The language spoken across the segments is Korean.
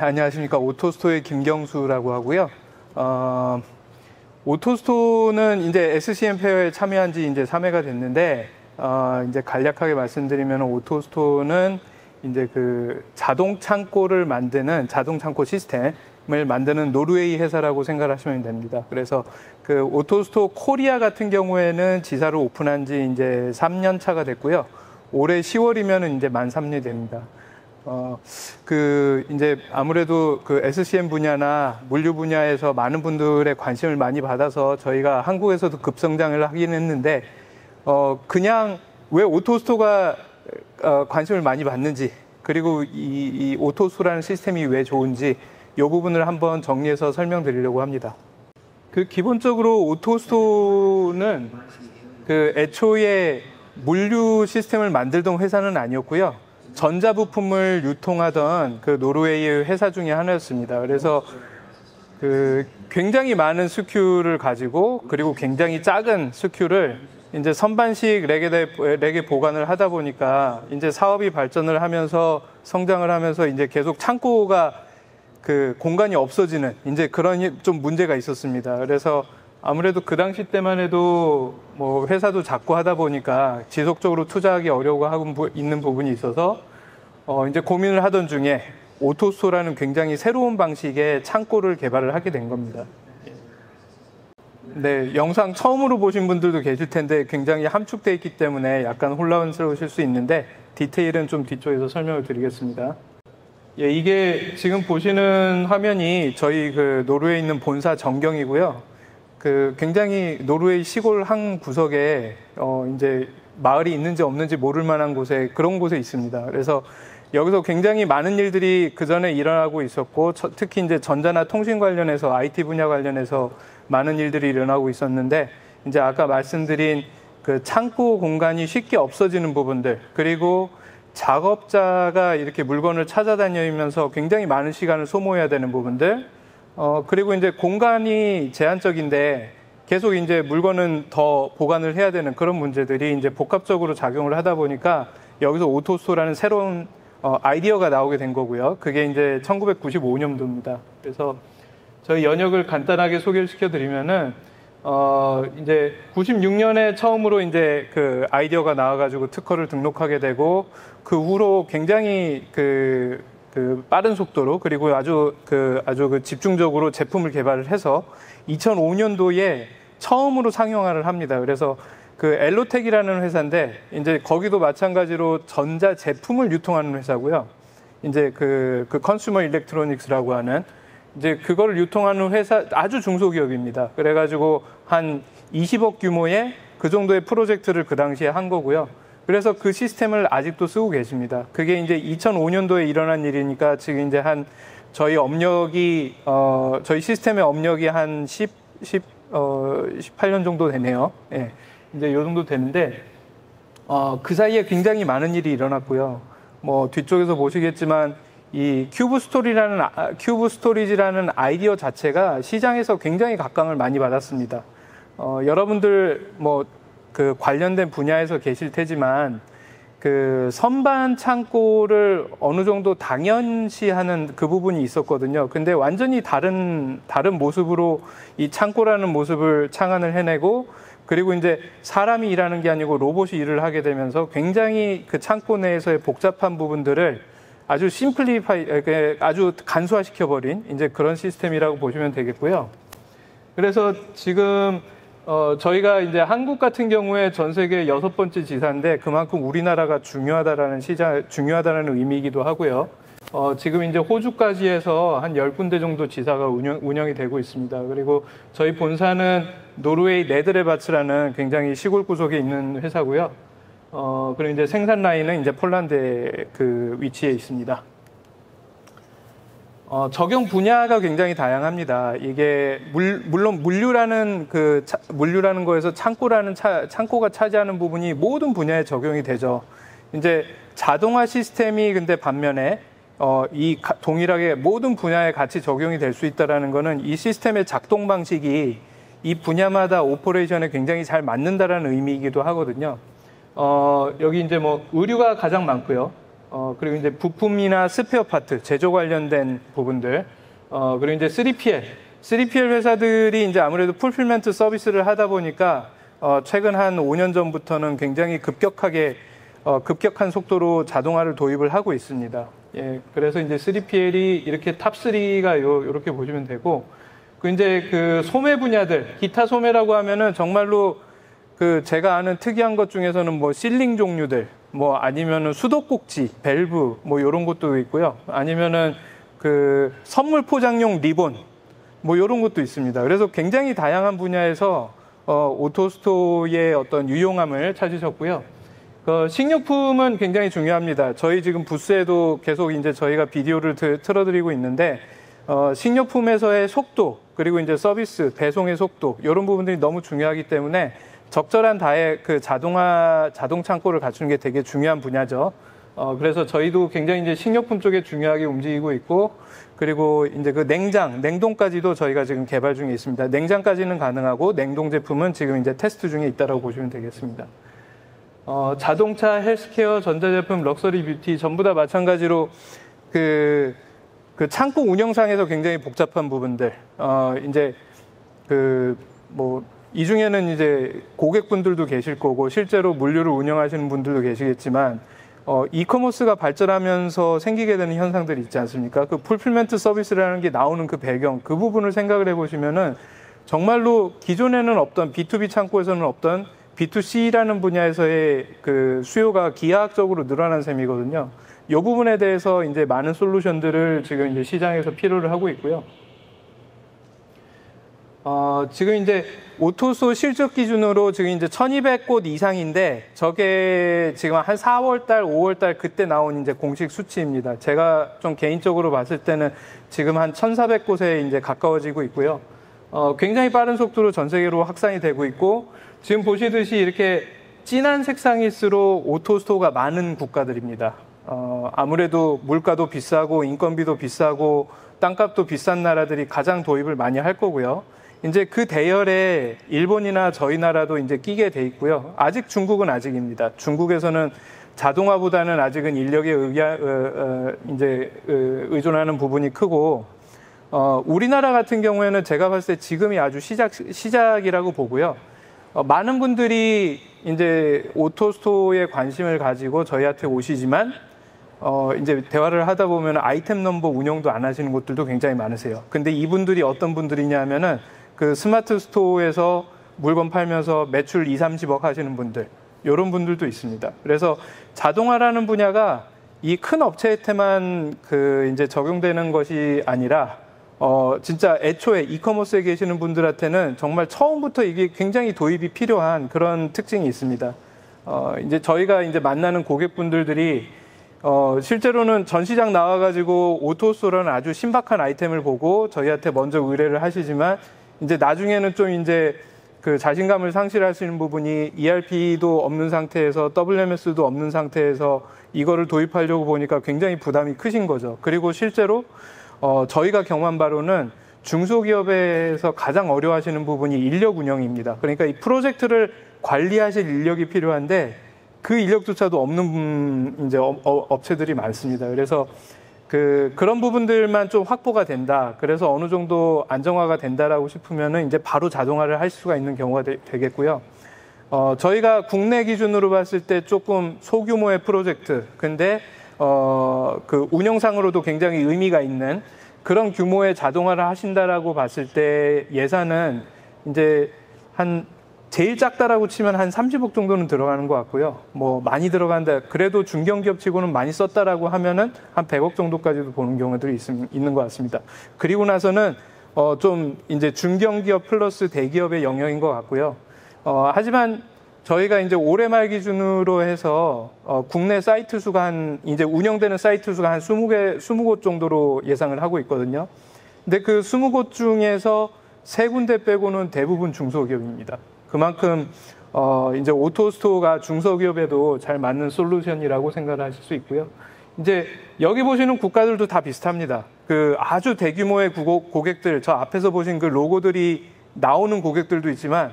안녕하십니까. 오토스토의 김경수라고 하고요. 오토스토는 이제 SCM 페어에 참여한 지 이제 3회가 됐는데, 이제 간략하게 말씀드리면 오토스토는 이제 그 자동 창고를 만드는 자동 창고 시스템을 만드는 노르웨이 회사라고 생각하시면 됩니다. 그래서 그 오토스토 코리아 같은 경우에는 지사를 오픈한 지 이제 3년 차가 됐고요. 올해 10월이면은 이제 만 3년이 됩니다. 이제 아무래도 그 SCM 분야나 물류 분야에서 많은 분들의 관심을 많이 받아서 저희가 한국에서도 급성장을 하긴 했는데, 그냥 왜 오토스토가 관심을 많이 받는지, 그리고 이 오토스토라는 시스템이 왜 좋은지, 이 부분을 한번 정리해서 설명드리려고 합니다. 기본적으로 오토스토는 애초에 물류 시스템을 만들던 회사는 아니었고요. 전자부품을 유통하던 그 노르웨이의 회사 중에 하나였습니다. 그래서 굉장히 많은 스큐를 가지고, 그리고 굉장히 작은 스큐를 이제 선반식 렉에 보관을 하다 보니까 이제 사업이 발전을 하면서 성장을 하면서 이제 계속 창고가 공간이 없어지는 이제 그런 좀 문제가 있었습니다. 그래서 아무래도 그 당시 때만 해도 뭐 회사도 작고 하다 보니까 지속적으로 투자하기 어려워하고 있는 부분이 있어서 이제 고민을 하던 중에 오토스토라는 굉장히 새로운 방식의 창고를 개발을 하게 된 겁니다. 네, 영상 처음으로 보신 분들도 계실 텐데 굉장히 함축되어 있기 때문에 약간 혼란스러우실 수 있는데 디테일은 좀 뒤쪽에서 설명을 드리겠습니다. 이게 지금 보시는 화면이 저희 노르웨이에 있는 본사 전경이고요. 굉장히 노르웨이 시골 한 구석에 이제 마을이 있는지 없는지 모를 만한 그런 곳에 있습니다. 그래서 여기서 굉장히 많은 일들이 그 전에 일어나고 있었고, 특히 이제 전자나 통신 관련해서 IT 분야 관련해서 많은 일들이 일어나고 있었는데, 이제 아까 말씀드린 창고 공간이 쉽게 없어지는 부분들, 그리고 작업자가 이렇게 물건을 찾아다니면서 굉장히 많은 시간을 소모해야 되는 부분들, 그리고 이제 공간이 제한적인데 계속 이제 물건은 더 보관을 해야 되는 그런 문제들이 이제 복합적으로 작용을 하다 보니까 여기서 오토스토라는 새로운 아이디어가 나오게 된 거고요. 그게 이제 1995년도입니다. 그래서 저희 연역을 간단하게 소개를 시켜드리면은, 이제 96년에 처음으로 이제 아이디어가 나와가지고 특허를 등록하게 되고, 그 후로 굉장히 빠른 속도로, 그리고 아주 집중적으로 제품을 개발을 해서 2005년도에 처음으로 상용화를 합니다. 그래서 엘로텍이라는 회사인데, 이제 거기도 마찬가지로 전자 제품을 유통하는 회사고요. 이제 컨슈머 일렉트로닉스라고 하는, 이제 그걸 유통하는 회사, 아주 중소기업입니다. 그래가지고 한 20억 규모의 그 정도의 프로젝트를 그 당시에 한 거고요. 그래서 그 시스템을 아직도 쓰고 계십니다. 그게 이제 2005년도에 일어난 일이니까 지금 이제 저희 시스템의 업력이 한 18년 정도 되네요. 예. 이제 요 정도 되는데, 그 사이에 굉장히 많은 일이 일어났고요. 뭐 뒤쪽에서 보시겠지만, 이 큐브 스토리지라는 아이디어 자체가 시장에서 굉장히 각광을 많이 받았습니다. 여러분들 관련된 분야에서 계실 테지만, 선반 창고를 어느 정도 당연시하는 그 부분이 있었거든요. 근데 완전히 다른 모습으로 이 창고라는 모습을 창안을 해내고, 그리고 이제 사람이 일하는 게 아니고 로봇이 일을 하게 되면서 굉장히 그 창고 내에서의 복잡한 부분들을 아주 아주 간소화시켜버린 이제 그런 시스템이라고 보시면 되겠고요. 그래서 지금 저희가 이제 한국 같은 경우에 전 세계 6번째 지사인데, 그만큼 우리나라가 중요하다는 의미이기도 하고요. 지금 이제 호주까지 해서 한 10군데 정도 지사가 운영이 되고 있습니다. 그리고 저희 본사는 노르웨이 네드레바츠라는 굉장히 시골 구석에 있는 회사고요. 그리고 이제 생산 라인은 이제 폴란드에 위치해 있습니다. 적용 분야가 굉장히 다양합니다. 이게 물론 물류라는 거에서 창고가 차지하는 부분이 모든 분야에 적용이 되죠. 이제 자동화 시스템이 근데 반면에 동일하게 모든 분야에 같이 적용이 될 수 있다라는 거는 이 시스템의 작동 방식이 이 분야마다 오퍼레이션에 굉장히 잘 맞는다라는 의미이기도 하거든요. 여기 이제 의류가 가장 많고요. 그리고 이제 부품이나 스페어 파트, 제조 관련된 부분들, 그리고 이제 3PL 회사들이 이제 아무래도 풀필먼트 서비스를 하다 보니까 최근 한 5년 전부터는 굉장히 급격한 속도로 자동화를 도입을 하고 있습니다. 예, 그래서 이제 3PL이 이렇게 탑3가 이렇게 보시면 되고, 그 이제 그 소매 분야들, 기타 소매라고 하면은 정말로 그 제가 아는 특이한 것 중에서는 뭐 실링 종류들, 뭐 아니면은 수도꼭지, 밸브, 뭐 이런 것도 있고요. 아니면은 그 선물 포장용 리본, 뭐 이런 것도 있습니다. 그래서 굉장히 다양한 분야에서 오토스토어의 어떤 유용함을 찾으셨고요. 식료품은 굉장히 중요합니다. 저희 지금 부스에도 계속 이제 저희가 비디오를 틀어드리고 있는데, 식료품에서의 속도, 그리고 이제 서비스, 배송의 속도, 이런 부분들이 너무 중요하기 때문에 적절한 그 자동 창고를 갖추는 게 되게 중요한 분야죠. 그래서 저희도 굉장히 이제 식료품 쪽에 중요하게 움직이고 있고, 그리고 이제 그 냉동까지도 저희가 지금 개발 중에 있습니다. 냉장까지는 가능하고, 냉동 제품은 지금 이제 테스트 중에 있다라고 보시면 되겠습니다. 자동차, 헬스케어, 전자제품, 럭셔리 뷰티 전부 다 마찬가지로 그 창고 운영상에서 굉장히 복잡한 부분들, 이제 이 중에는 이제 고객분들도 계실 거고 실제로 물류를 운영하시는 분들도 계시겠지만, 이커머스가 발전하면서 생기게 되는 현상들이 있지 않습니까? 그 풀필먼트 서비스라는 게 나오는 그 배경, 그 부분을 생각을 해보시면은 정말로 기존에는 없던 B2B 창고에서는 없던 B2C라는 분야에서의 그 수요가 기하학적으로 늘어난 셈이거든요. 이 부분에 대해서 이제 많은 솔루션들을 지금 이제 시장에서 필요를 하고 있고요. 지금 이제 오토스토어 실적 기준으로 지금 이제 1200곳 이상인데, 저게 지금 한 4월달, 5월달 그때 나온 이제 공식 수치입니다. 제가 좀 개인적으로 봤을 때는 지금 한 1400곳에 이제 가까워지고 있고요. 굉장히 빠른 속도로 전 세계로 확산이 되고 있고, 지금 보시듯이 이렇게 진한 색상일수록 오토스토어가 많은 국가들입니다. 아무래도 물가도 비싸고 인건비도 비싸고 땅값도 비싼 나라들이 가장 도입을 많이 할 거고요. 이제 그 대열에 일본이나 저희 나라도 이제 끼게 돼 있고요. 아직 중국은 아직입니다. 중국에서는 자동화보다는 아직은 인력에 의존하는 부분이 크고, 우리나라 같은 경우에는 제가 봤을 때 지금이 아주 시작이라고 보고요. 많은 분들이 이제 오토스토어에 관심을 가지고 저희한테 오시지만, 이제 대화를 하다 보면 아이템 넘버 운영도 안 하시는 곳들도 굉장히 많으세요. 근데 이분들이 어떤 분들이냐 하면은 그 스마트 스토어에서 물건 팔면서 매출 2, 30억 하시는 분들, 이런 분들도 있습니다. 그래서 자동화라는 분야가 이 큰 업체한테만 이제 적용되는 것이 아니라, 진짜 애초에 이커머스에 계시는 분들한테는 정말 처음부터 이게 굉장히 도입이 필요한 그런 특징이 있습니다. 이제 저희가 이제 만나는 고객분들이 실제로는 전시장 나와가지고 오토스토어라는 아주 신박한 아이템을 보고 저희한테 먼저 의뢰를 하시지만, 이제 나중에는 좀 이제 그 자신감을 상실하시는 부분이 ERP도 없는 상태에서 WMS도 없는 상태에서 이거를 도입하려고 보니까 굉장히 부담이 크신 거죠. 그리고 실제로 저희가 경험한 바로는 중소기업에서 가장 어려워하시는 부분이 인력 운영입니다. 그러니까 이 프로젝트를 관리하실 인력이 필요한데 그 인력조차도 없는 이제 업체들이 많습니다. 그래서 그런 부분들만 좀 확보가 된다. 그래서 어느 정도 안정화가 된다라고 싶으면은 이제 바로 자동화를 할 수가 있는 경우가 되겠고요. 저희가 국내 기준으로 봤을 때 조금 소규모의 프로젝트, 근데 그 운영상으로도 굉장히 의미가 있는 그런 규모의 자동화를 하신다라고 봤을 때 예산은 이제 제일 작다라고 치면 한 30억 정도는 들어가는 것 같고요. 뭐 많이 들어간다. 그래도 중견기업 치고는 많이 썼다라고 하면은 한 100억 정도까지도 보는 경우들이 있는 것 같습니다. 그리고 나서는 좀 이제 중견기업 플러스 대기업의 영역인 것 같고요. 하지만 저희가 이제 올해 말 기준으로 해서 국내 사이트 수가 이제 운영되는 사이트 수가 한 20곳 정도로 예상을 하고 있거든요. 근데 그 20곳 중에서 3군데 빼고는 대부분 중소기업입니다. 그만큼 이제 오토스토어가 중소기업에도 잘 맞는 솔루션이라고 생각을 하실 수 있고요. 이제 여기 보시는 국가들도 다 비슷합니다. 그 아주 대규모의 고객들, 저 앞에서 보신 그 로고들이 나오는 고객들도 있지만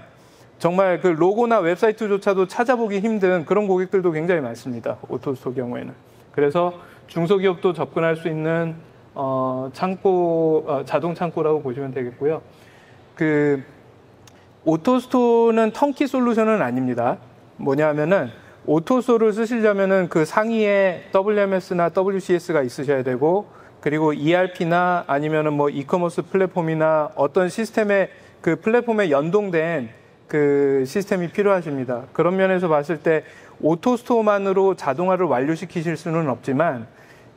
정말 그 로고나 웹사이트조차도 찾아보기 힘든 그런 고객들도 굉장히 많습니다. 오토스토어 경우에는. 그래서 중소기업도 접근할 수 있는 자동 창고라고 보시면 되겠고요. 그 오토스토어는 턴키 솔루션은 아닙니다. 뭐냐면은 오토스토어를 쓰시려면은 그 상위에 WMS나 WCS가 있으셔야 되고, 그리고 ERP나 아니면은 뭐 이커머스 플랫폼이나 어떤 시스템에 그 플랫폼에 연동된 그 시스템이 필요하십니다. 그런 면에서 봤을 때 오토스토어만으로 자동화를 완료시키실 수는 없지만,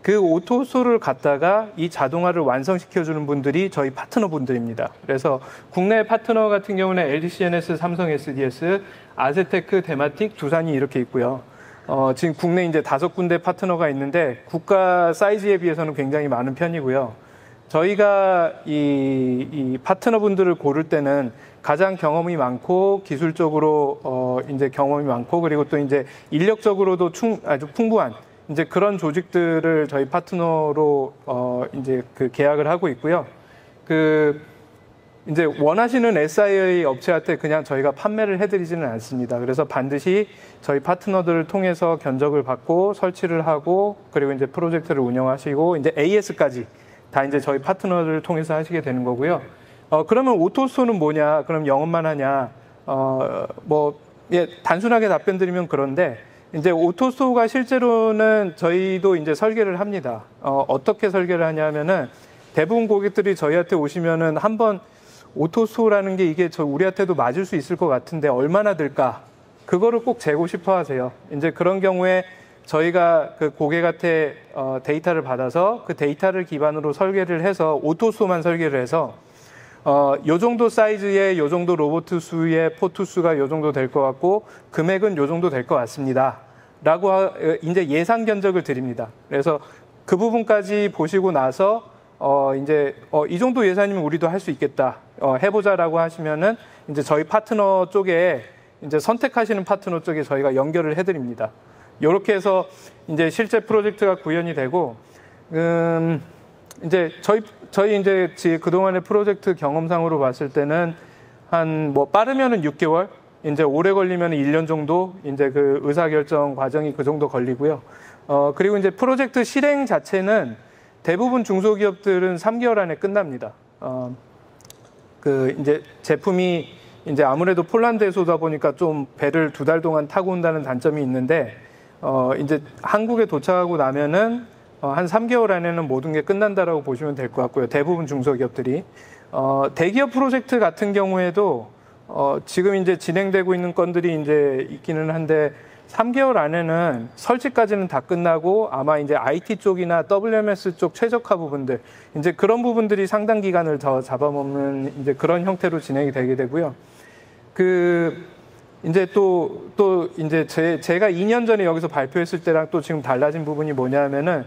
그 오토스토어를 갖다가 이 자동화를 완성시켜주는 분들이 저희 파트너분들입니다. 그래서 국내 파트너 같은 경우는 LGCNS, 삼성 SDS, 아세테크, 데마틱, 두산이 이렇게 있고요. 지금 국내 이제 5군데 파트너가 있는데 국가 사이즈에 비해서는 굉장히 많은 편이고요. 저희가 이 파트너분들을 고를 때는 가장 경험이 많고 기술적으로 이제 경험이 많고, 그리고 또 이제 인력적으로도 아주 풍부한 이제 그런 조직들을 저희 파트너로 이제 그 계약을 하고 있고요. 이제 원하시는 SIA 업체한테 그냥 저희가 판매를 해드리지는 않습니다. 그래서 반드시 저희 파트너들을 통해서 견적을 받고 설치를 하고, 그리고 이제 프로젝트를 운영하시고, 이제 AS까지 다 이제 저희 파트너를 통해서 하시게 되는 거고요. 그러면 오토스토어는 뭐냐? 그럼 영업만 하냐? 단순하게 답변 드리면 그런데, 이제 오토스토어가 실제로는 저희도 이제 설계를 합니다. 어떻게 설계를 하냐면은 대부분 고객들이 저희한테 오시면은 한번 오토스토어라는 게 이게 우리한테도 맞을 수 있을 것 같은데 얼마나 들까? 그거를 꼭 재고 싶어 하세요. 이제 그런 경우에 저희가 그 고객한테 데이터를 받아서 그 데이터를 기반으로 설계를 해서 오토스토어만 설계를 해서 요 정도 사이즈의 요 정도 로봇 수의 포트 수가 요 정도 될 것 같고 금액은 요 정도 될 것 같습니다. 라고 이제 예상 견적을 드립니다. 그래서 그 부분까지 보시고 나서 이 정도 예산이면 우리도 할 수 있겠다. 해보자라고 하시면은 이제 저희 파트너 쪽에 이제 선택하시는 파트너 쪽에 저희가 연결을 해드립니다. 이렇게 해서 이제 실제 프로젝트가 구현이 되고, 이제 저희 이제 그동안의 프로젝트 경험상으로 봤을 때는 빠르면은 6개월, 이제 오래 걸리면 1년 정도 이제 그 의사결정 과정이 그 정도 걸리고요. 그리고 이제 프로젝트 실행 자체는 대부분 중소기업들은 3개월 안에 끝납니다. 이제 제품이 이제 아무래도 폴란드에서 오다 보니까 좀 배를 2달 동안 타고 온다는 단점이 있는데, 이제 한국에 도착하고 나면은 한 3개월 안에는 모든 게 끝난다라고 보시면 될 것 같고요. 대부분 중소기업들이. 대기업 프로젝트 같은 경우에도 지금 이제 진행되고 있는 건들이 이제 있기는 한데 3개월 안에는 설치까지는 다 끝나고 아마 이제 IT 쪽이나 WMS 쪽 최적화 부분들, 이제 그런 부분들이 상당 기간을 더 잡아먹는 이제 그런 형태로 진행이 되게 되고요. 이제 또 이제 제가 2년 전에 여기서 발표했을 때랑 또 지금 달라진 부분이 뭐냐면은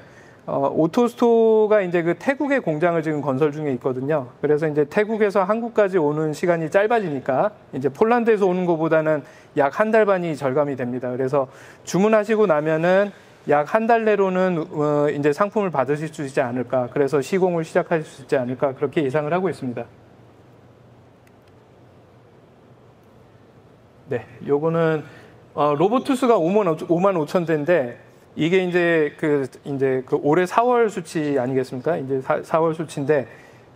오토스토어가 이제 그 태국의 공장을 지금 건설 중에 있거든요. 그래서 이제 태국에서 한국까지 오는 시간이 짧아지니까 이제 폴란드에서 오는 것보다는 약 1달 반이 절감이 됩니다. 그래서 주문하시고 나면은 약 1달 내로는 이제 상품을 받으실 수 있지 않을까. 그래서 시공을 시작하실 수 있지 않을까. 그렇게 예상을 하고 있습니다. 네, 요거는 로봇 투수가 5만 5천 대인데 이게 이제 그 올해 4월 수치 아니겠습니까? 이제 4월 수치인데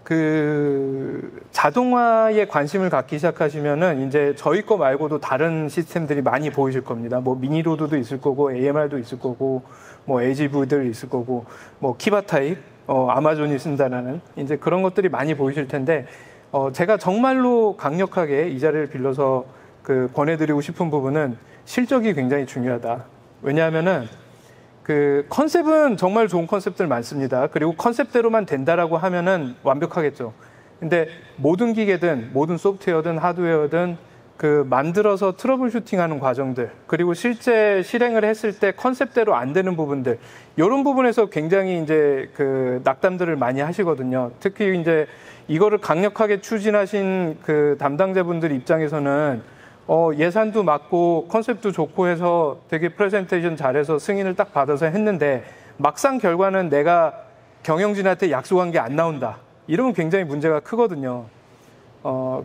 그 자동화에 관심을 갖기 시작하시면은 이제 저희 거 말고도 다른 시스템들이 많이 보이실 겁니다. 뭐 미니로드도 있을 거고 AMR도 있을 거고 뭐 AGV들 있을 거고 뭐 키바 타입 아마존이 쓴다라는 이제 그런 것들이 많이 보이실 텐데 제가 정말로 강력하게 이 자리를 빌려서 그 권해드리고 싶은 부분은 실적이 굉장히 중요하다. 왜냐하면은 그 컨셉은 정말 좋은 컨셉들 많습니다. 그리고 컨셉대로만 된다라고 하면은 완벽하겠죠. 근데 모든 기계든 모든 소프트웨어든 하드웨어든 그 만들어서 트러블 슈팅하는 과정들, 그리고 실제 실행을 했을 때 컨셉대로 안 되는 부분들, 이런 부분에서 굉장히 이제 그 낙담들을 많이 하시거든요. 특히 이제 이거를 강력하게 추진하신 그 담당자분들 입장에서는 예산도 맞고 컨셉도 좋고 해서 되게 프레젠테이션 잘해서 승인을 딱 받아서 했는데 막상 결과는 내가 경영진한테 약속한 게 안 나온다. 이러면 굉장히 문제가 크거든요.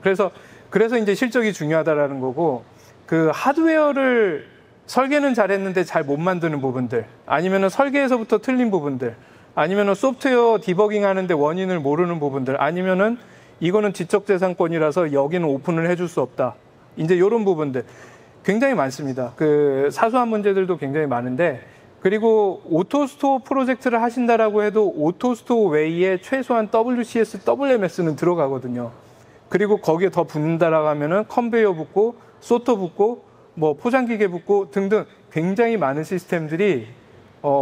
그래서 이제 실적이 중요하다라는 거고, 그 하드웨어를 설계는 잘했는데 잘 못 만드는 부분들, 아니면은 설계에서부터 틀린 부분들, 아니면은 소프트웨어 디버깅 하는데 원인을 모르는 부분들, 아니면은 이거는 지적재산권이라서 여기는 오픈을 해줄 수 없다. 이제 이런 부분들 굉장히 많습니다. 그 사소한 문제들도 굉장히 많은데, 그리고 오토스토어 프로젝트를 하신다라고 해도 오토스토어 외에 최소한 WCS, WMS는 들어가거든요. 그리고 거기에 더 붙는다라고 하면은 컨베이어 붙고, 소터 붙고, 뭐 포장기계 붙고 등등 굉장히 많은 시스템들이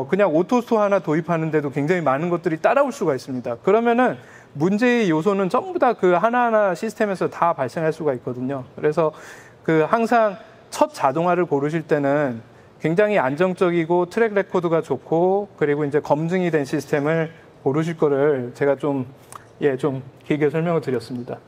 그냥 오토스토어 하나 도입하는데도 굉장히 많은 것들이 따라올 수가 있습니다. 그러면은 문제의 요소는 전부 다 그 하나하나 시스템에서 다 발생할 수가 있거든요. 그래서 그 항상 첫 자동화를 고르실 때는 굉장히 안정적이고 트랙 레코드가 좋고, 그리고 이제 검증이 된 시스템을 고르실 거를 제가 좀 길게 설명을 드렸습니다.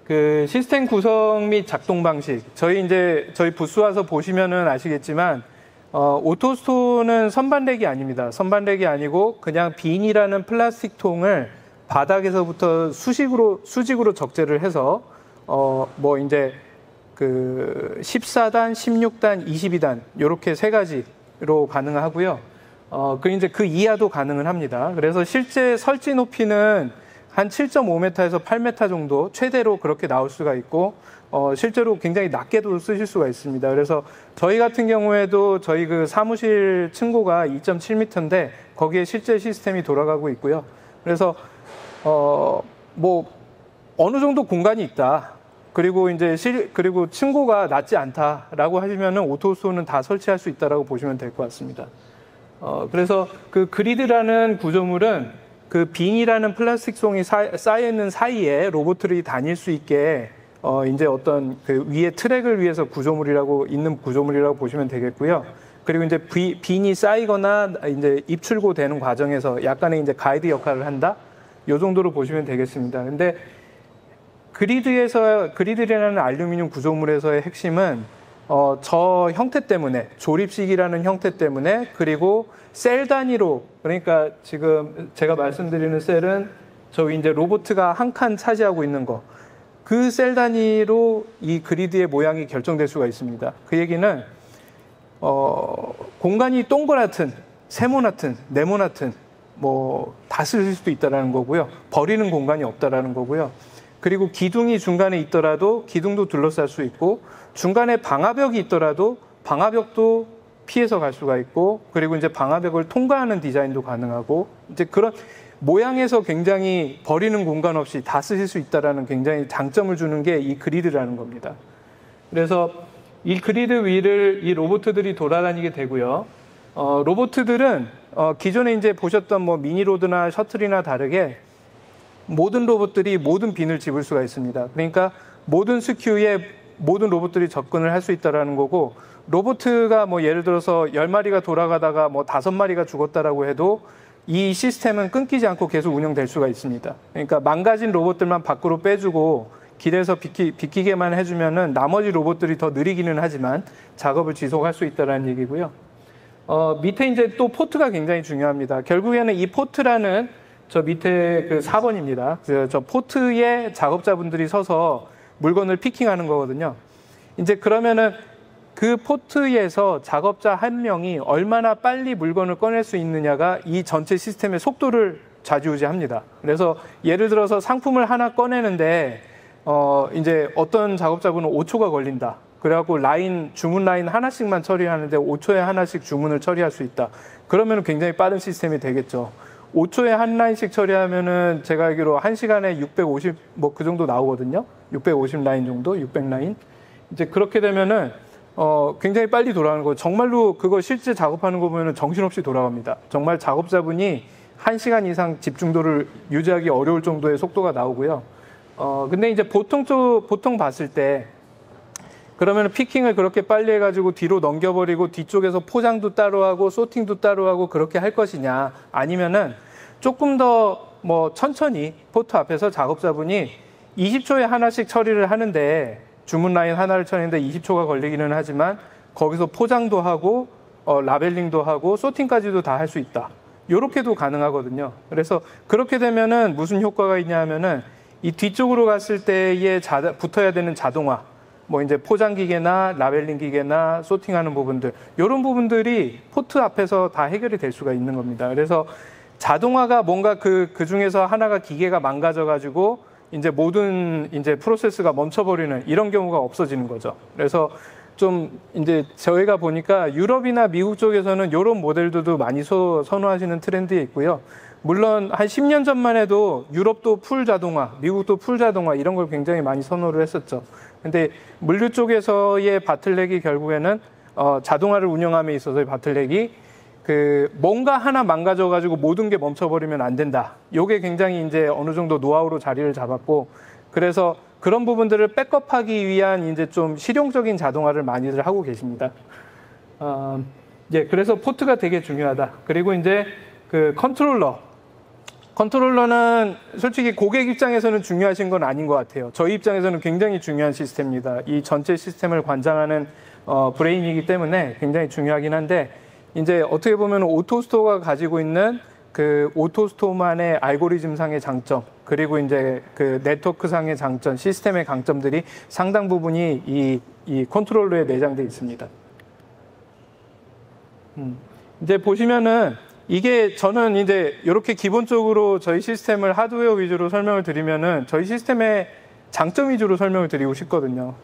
그 시스템 구성 및 작동 방식. 저희 부스 와서 보시면은 아시겠지만, 오토스토어는 선반렉이 아닙니다. 선반렉이 아니고 그냥 빈이라는 플라스틱 통을 바닥에서부터 수직으로 적재를 해서, 뭐 이제 그 14단, 16단, 22단, 요렇게 세 가지로 가능하고요. 이제 그 이하도 가능은 합니다. 그래서 실제 설치 높이는 한 7.5m에서 8m 정도 최대로 그렇게 나올 수가 있고, 실제로 굉장히 낮게도 쓰실 수가 있습니다. 그래서 저희 같은 경우에도 저희 그 사무실 층고가 2.7m인데 거기에 실제 시스템이 돌아가고 있고요. 그래서 뭐 어느 정도 공간이 있다. 그리고 그리고 층고가 낮지 않다라고 하시면은 오토스토어는 다 설치할 수 있다라고 보시면 될 것 같습니다. 그래서 그 그리드라는 구조물은 그 빙이라는 플라스틱송이 쌓여 있는 사이에 로봇들이 다닐 수 있게 이제 어떤 그 위에 트랙을 위해서 있는 구조물이라고 보시면 되겠고요. 그리고 이제 빈이 쌓이거나 이제 입출고되는 과정에서 약간의 이제 가이드 역할을 한다. 요 정도로 보시면 되겠습니다. 근데 그리드라는 알루미늄 구조물에서의 핵심은 저 형태 때문에, 조립식이라는 형태 때문에, 그리고 셀 단위로, 그러니까 지금 제가 말씀드리는 셀은 저기 이제 로봇가 한 칸 차지하고 있는 거, 그 셀 단위로 이 그리드의 모양이 결정될 수가 있습니다. 그 얘기는 공간이 동그랗든 세모나든 네모나든 뭐 다 쓸 수도 있다라는 거고요. 버리는 공간이 없다라는 거고요. 그리고 기둥이 중간에 있더라도 기둥도 둘러쌀 수 있고, 중간에 방화벽이 있더라도 방화벽도 피해서 갈 수가 있고, 그리고 이제 방화벽을 통과하는 디자인도 가능하고, 이제 그런 모양에서 굉장히 버리는 공간 없이 다 쓰실 수 있다라는 굉장히 장점을 주는 게 이 그리드라는 겁니다. 그래서 이 그리드 위를 이 로봇들이 돌아다니게 되고요. 로봇들은 기존에 이제 보셨던 뭐 미니로드나 셔틀이나 다르게 모든 로봇들이 모든 빈을 집을 수가 있습니다. 그러니까 모든 스큐에 모든 로봇들이 접근을 할 수 있다라는 거고, 로봇가 뭐 예를 들어서 10마리가 돌아가다가 뭐 5마리가 죽었다라고 해도 이 시스템은 끊기지 않고 계속 운영될 수가 있습니다. 그러니까 망가진 로봇들만 밖으로 빼주고 길에서 비키게만 해주면은 나머지 로봇들이 더 느리기는 하지만 작업을 지속할 수 있다라는 얘기고요. 밑에 이제 또 포트가 굉장히 중요합니다. 결국에는 이 포트라는 저 밑에 그 4번입니다. 저 포트에 작업자분들이 서서 물건을 피킹하는 거거든요. 이제 그러면은 그 포트에서 작업자 한 명이 얼마나 빨리 물건을 꺼낼 수 있느냐가 이 전체 시스템의 속도를 좌지우지합니다. 그래서 예를 들어서 상품을 하나 꺼내는데 이제 어떤 작업자분은 5초가 걸린다. 그래갖고 주문 라인 하나씩만 처리하는데 5초에 하나씩 주문을 처리할 수 있다. 그러면 굉장히 빠른 시스템이 되겠죠. 5초에 한 라인씩 처리하면은 제가 알기로 1시간에 650, 뭐 그 정도 나오거든요. 650 라인 정도, 600 라인. 이제 그렇게 되면은, 굉장히 빨리 돌아가는 거예요. 정말로 그거 실제 작업하는 거 보면은 정신없이 돌아갑니다. 정말 작업자분이 1시간 이상 집중도를 유지하기 어려울 정도의 속도가 나오고요. 근데 이제 보통 봤을 때, 그러면 피킹을 그렇게 빨리 해가지고 뒤로 넘겨버리고 뒤쪽에서 포장도 따로 하고 소팅도 따로 하고 그렇게 할 것이냐, 아니면은 조금 더 뭐 천천히 포트 앞에서 작업자분이 20초에 하나씩 처리를 하는데, 주문 라인 하나를 처리하는데 20초가 걸리기는 하지만 거기서 포장도 하고 라벨링도 하고 소팅까지도 다 할 수 있다. 요렇게도 가능하거든요. 그래서 그렇게 되면은 무슨 효과가 있냐 하면은 이 뒤쪽으로 갔을 때에 붙어야 되는 자동화, 뭐 이제 포장 기계나 라벨링 기계나 소팅하는 부분들, 이런 부분들이 포트 앞에서 다 해결이 될 수가 있는 겁니다. 그래서 자동화가 뭔가 그 중에서 하나가 기계가 망가져가지고 이제 모든 이제 프로세스가 멈춰버리는 이런 경우가 없어지는 거죠. 그래서 좀 이제 저희가 보니까 유럽이나 미국 쪽에서는 이런 모델들도 많이 선호하시는 트렌드에 있고요. 물론 한 10년 전만 해도 유럽도 풀 자동화, 미국도 풀 자동화 이런 걸 굉장히 많이 선호를 했었죠. 근데 물류 쪽에서의 바틀렉이 결국에는 자동화를 운영함에 있어서의 바틀렉이 그 뭔가 하나 망가져가지고 모든 게 멈춰버리면 안 된다. 요게 굉장히 이제 어느 정도 노하우로 자리를 잡았고, 그래서 그런 부분들을 백업하기 위한 이제 좀 실용적인 자동화를 많이들 하고 계십니다. 예, 그래서 포트가 되게 중요하다. 그리고 이제 그 컨트롤러는 솔직히 고객 입장에서는 중요하신 건 아닌 것 같아요. 저희 입장에서는 굉장히 중요한 시스템입니다. 이 전체 시스템을 관장하는 브레인이기 때문에 굉장히 중요하긴 한데, 이제 어떻게 보면 오토스토어가 가지고 있는 그 오토스토어만의 알고리즘상의 장점, 그리고 이제 그 네트워크상의 장점, 시스템의 강점들이 상당 부분이 이 컨트롤러에 내장되어 있습니다. 이제 보시면은 이게 저는 이제 이렇게 기본적으로 저희 시스템을 하드웨어 위주로 설명을 드리면은 저희 시스템의 장점 위주로 설명을 드리고 싶거든요.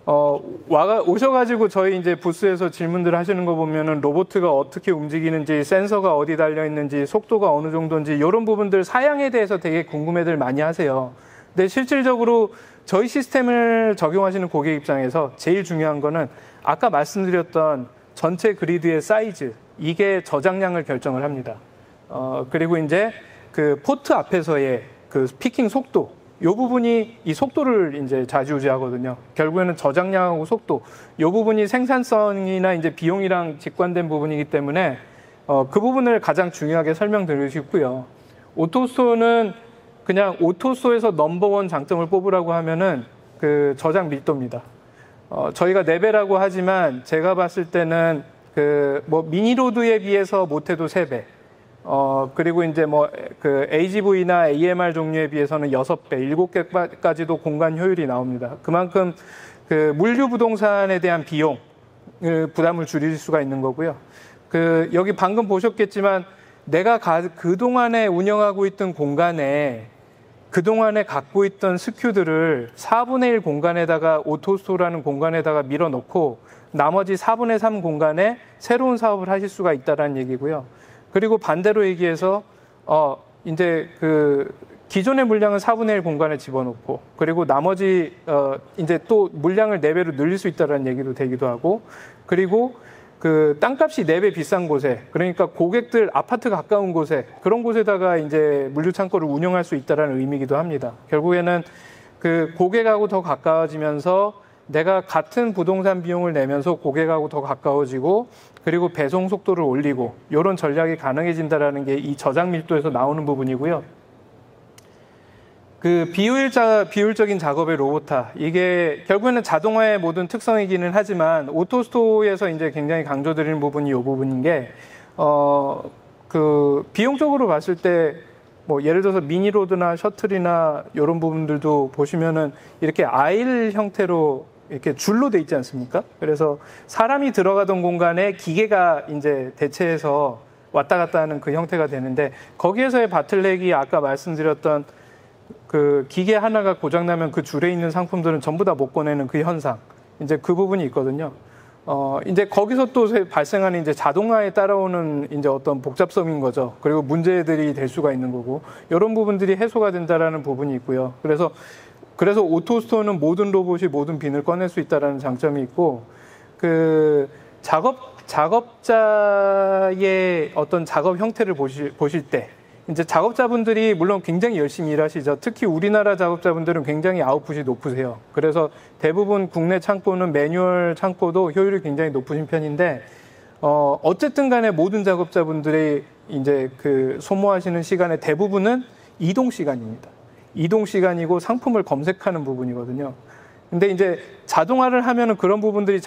오셔가지고 저희 이제 부스에서 질문들 하시는 거 보면은 로봇가 어떻게 움직이는지, 센서가 어디 달려 있는지, 속도가 어느 정도인지, 이런 부분들 사양에 대해서 되게 궁금해들 많이 하세요. 근데 실질적으로 저희 시스템을 적용하시는 고객 입장에서 제일 중요한 거는 아까 말씀드렸던 전체 그리드의 사이즈, 이게 저장량을 결정을 합니다. 그리고 이제 그 포트 앞에서의 그 피킹 속도, 이 부분이 이 속도를 이제 좌지우지하거든요. 결국에는 저장량하고 속도, 이 부분이 생산성이나 이제 비용이랑 직관된 부분이기 때문에 그 부분을 가장 중요하게 설명드리고 싶고요. 오토스토어는 그냥 오토스토어에서 넘버원 장점을 뽑으라고 하면은 그 저장 밀도입니다. 저희가 4배라고 하지만 제가 봤을 때는 그 뭐 미니로드에 비해서 못해도 3배. 그리고 이제 뭐 그 AGV나 AMR 종류에 비해서는 6배, 7개까지도 공간 효율이 나옵니다. 그만큼 그 물류 부동산에 대한 비용 부담을 줄일 수가 있는 거고요. 그 여기 방금 보셨겠지만 내가 그동안에 운영하고 있던 공간에 그동안에 갖고 있던 스큐들을 4분의 1 공간에다가 오토스토어라는 공간에다가 밀어넣고 나머지 4분의 3 공간에 새로운 사업을 하실 수가 있다는 얘기고요. 그리고 반대로 얘기해서 이제 그 기존의 물량은 4분의 1 공간에 집어넣고, 그리고 나머지 이제 또 물량을 4배로 늘릴 수 있다는 얘기도 되기도 하고, 그리고 그 땅값이 4배 비싼 곳에, 그러니까 고객들 아파트 가까운 곳에, 그런 곳에다가 이제 물류 창고를 운영할 수 있다는 의미이기도 합니다. 결국에는 그 고객하고 더 가까워지면서 내가 같은 부동산 비용을 내면서 고객하고 더 가까워지고, 그리고 배송 속도를 올리고, 이런 전략이 가능해진다는 게 이 저장 밀도에서 나오는 부분이고요. 그 비효율적인 작업의 로보타, 이게 결국에는 자동화의 모든 특성이기는 하지만 오토스토어에서 이제 굉장히 강조드리는 부분이 이 부분인 게, 그 비용적으로 봤을 때 뭐 예를 들어서 미니로드나 셔틀이나 이런 부분들도 보시면은 이렇게 아일 형태로 이렇게 줄로 돼 있지 않습니까? 그래서 사람이 들어가던 공간에 기계가 이제 대체해서 왔다 갔다 하는 그 형태가 되는데, 거기에서의 바틀렉이 아까 말씀드렸던 그 기계 하나가 고장나면 그 줄에 있는 상품들은 전부 다 못 꺼내는 그 현상, 이제 그 부분이 있거든요. 이제 거기서 또 발생하는 이제 자동화에 따라오는 이제 어떤 복잡성인 거죠. 그리고 문제들이 될 수가 있는 거고, 이런 부분들이 해소가 된다라는 부분이 있고요. 그래서 오토스토어는 모든 로봇이 모든 빈을 꺼낼 수 있다라는 장점이 있고, 그 작업자의 어떤 작업 형태를 보실 때, 이제 작업자분들이 물론 굉장히 열심히 일하시죠. 특히 우리나라 작업자분들은 굉장히 아웃풋이 높으세요. 그래서 대부분 국내 창고는 매뉴얼 창고도 효율이 굉장히 높으신 편인데, 어쨌든 간에 모든 작업자분들이 이제 그 소모하시는 시간의 대부분은 이동 시간입니다. 이동 시간이고 상품을 검색하는 부분이거든요. 근데 이제 자동화를 하면은 그런 부분들이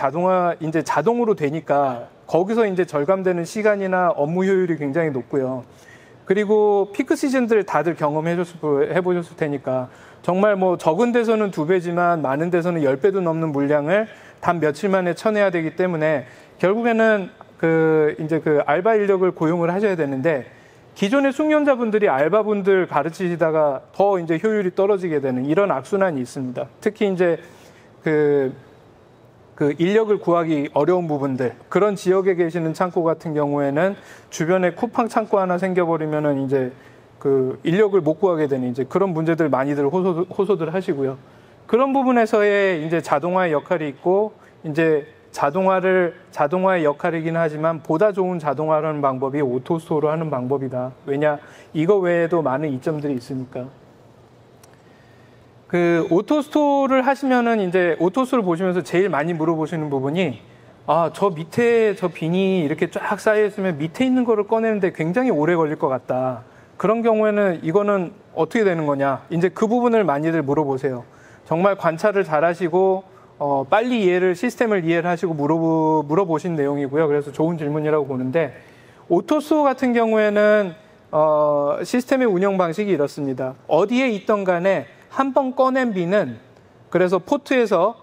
이제 자동으로 되니까 거기서 이제 절감되는 시간이나 업무 효율이 굉장히 높고요. 그리고 피크 시즌들 다들 해보셨을 테니까 정말 뭐 적은 데서는 2배지만 많은 데서는 10배도 넘는 물량을 단 며칠 만에 쳐내야 되기 때문에 결국에는 이제 알바 인력을 고용을 하셔야 되는데 기존의 숙련자분들이 알바분들 가르치시다가 더 이제 효율이 떨어지게 되는 이런 악순환이 있습니다. 특히 이제 그 인력을 구하기 어려운 부분들, 그런 지역에 계시는 창고 같은 경우에는 주변에 쿠팡 창고 하나 생겨버리면은 이제 인력을 못 구하게 되는 이제 그런 문제들 많이들 호소들 하시고요. 그런 부분에서의 이제 자동화의 역할이 있고, 이제 자동화의 역할이긴 하지만 보다 좋은 자동화를 하는 방법이 오토스토어로 하는 방법이다. 왜냐, 이거 외에도 많은 이점들이 있으니까. 오토스토어를 하시면은 이제 오토스토어를 보시면서 제일 많이 물어보시는 부분이, 저 밑에 저 빈이 이렇게 쫙 쌓여있으면 밑에 있는 거를 꺼내는데 굉장히 오래 걸릴 것 같다. 그런 경우에는 이거는 어떻게 되는 거냐. 이제 그 부분을 많이들 물어보세요. 정말 관찰을 잘 하시고, 빨리 시스템을 이해를 하시고 물어보신 내용이고요. 그래서 좋은 질문이라고 보는데, 오토스토어 같은 경우에는, 시스템의 운영 방식이 이렇습니다. 어디에 있던 간에 한 번 꺼낸 비는, 그래서 포트에서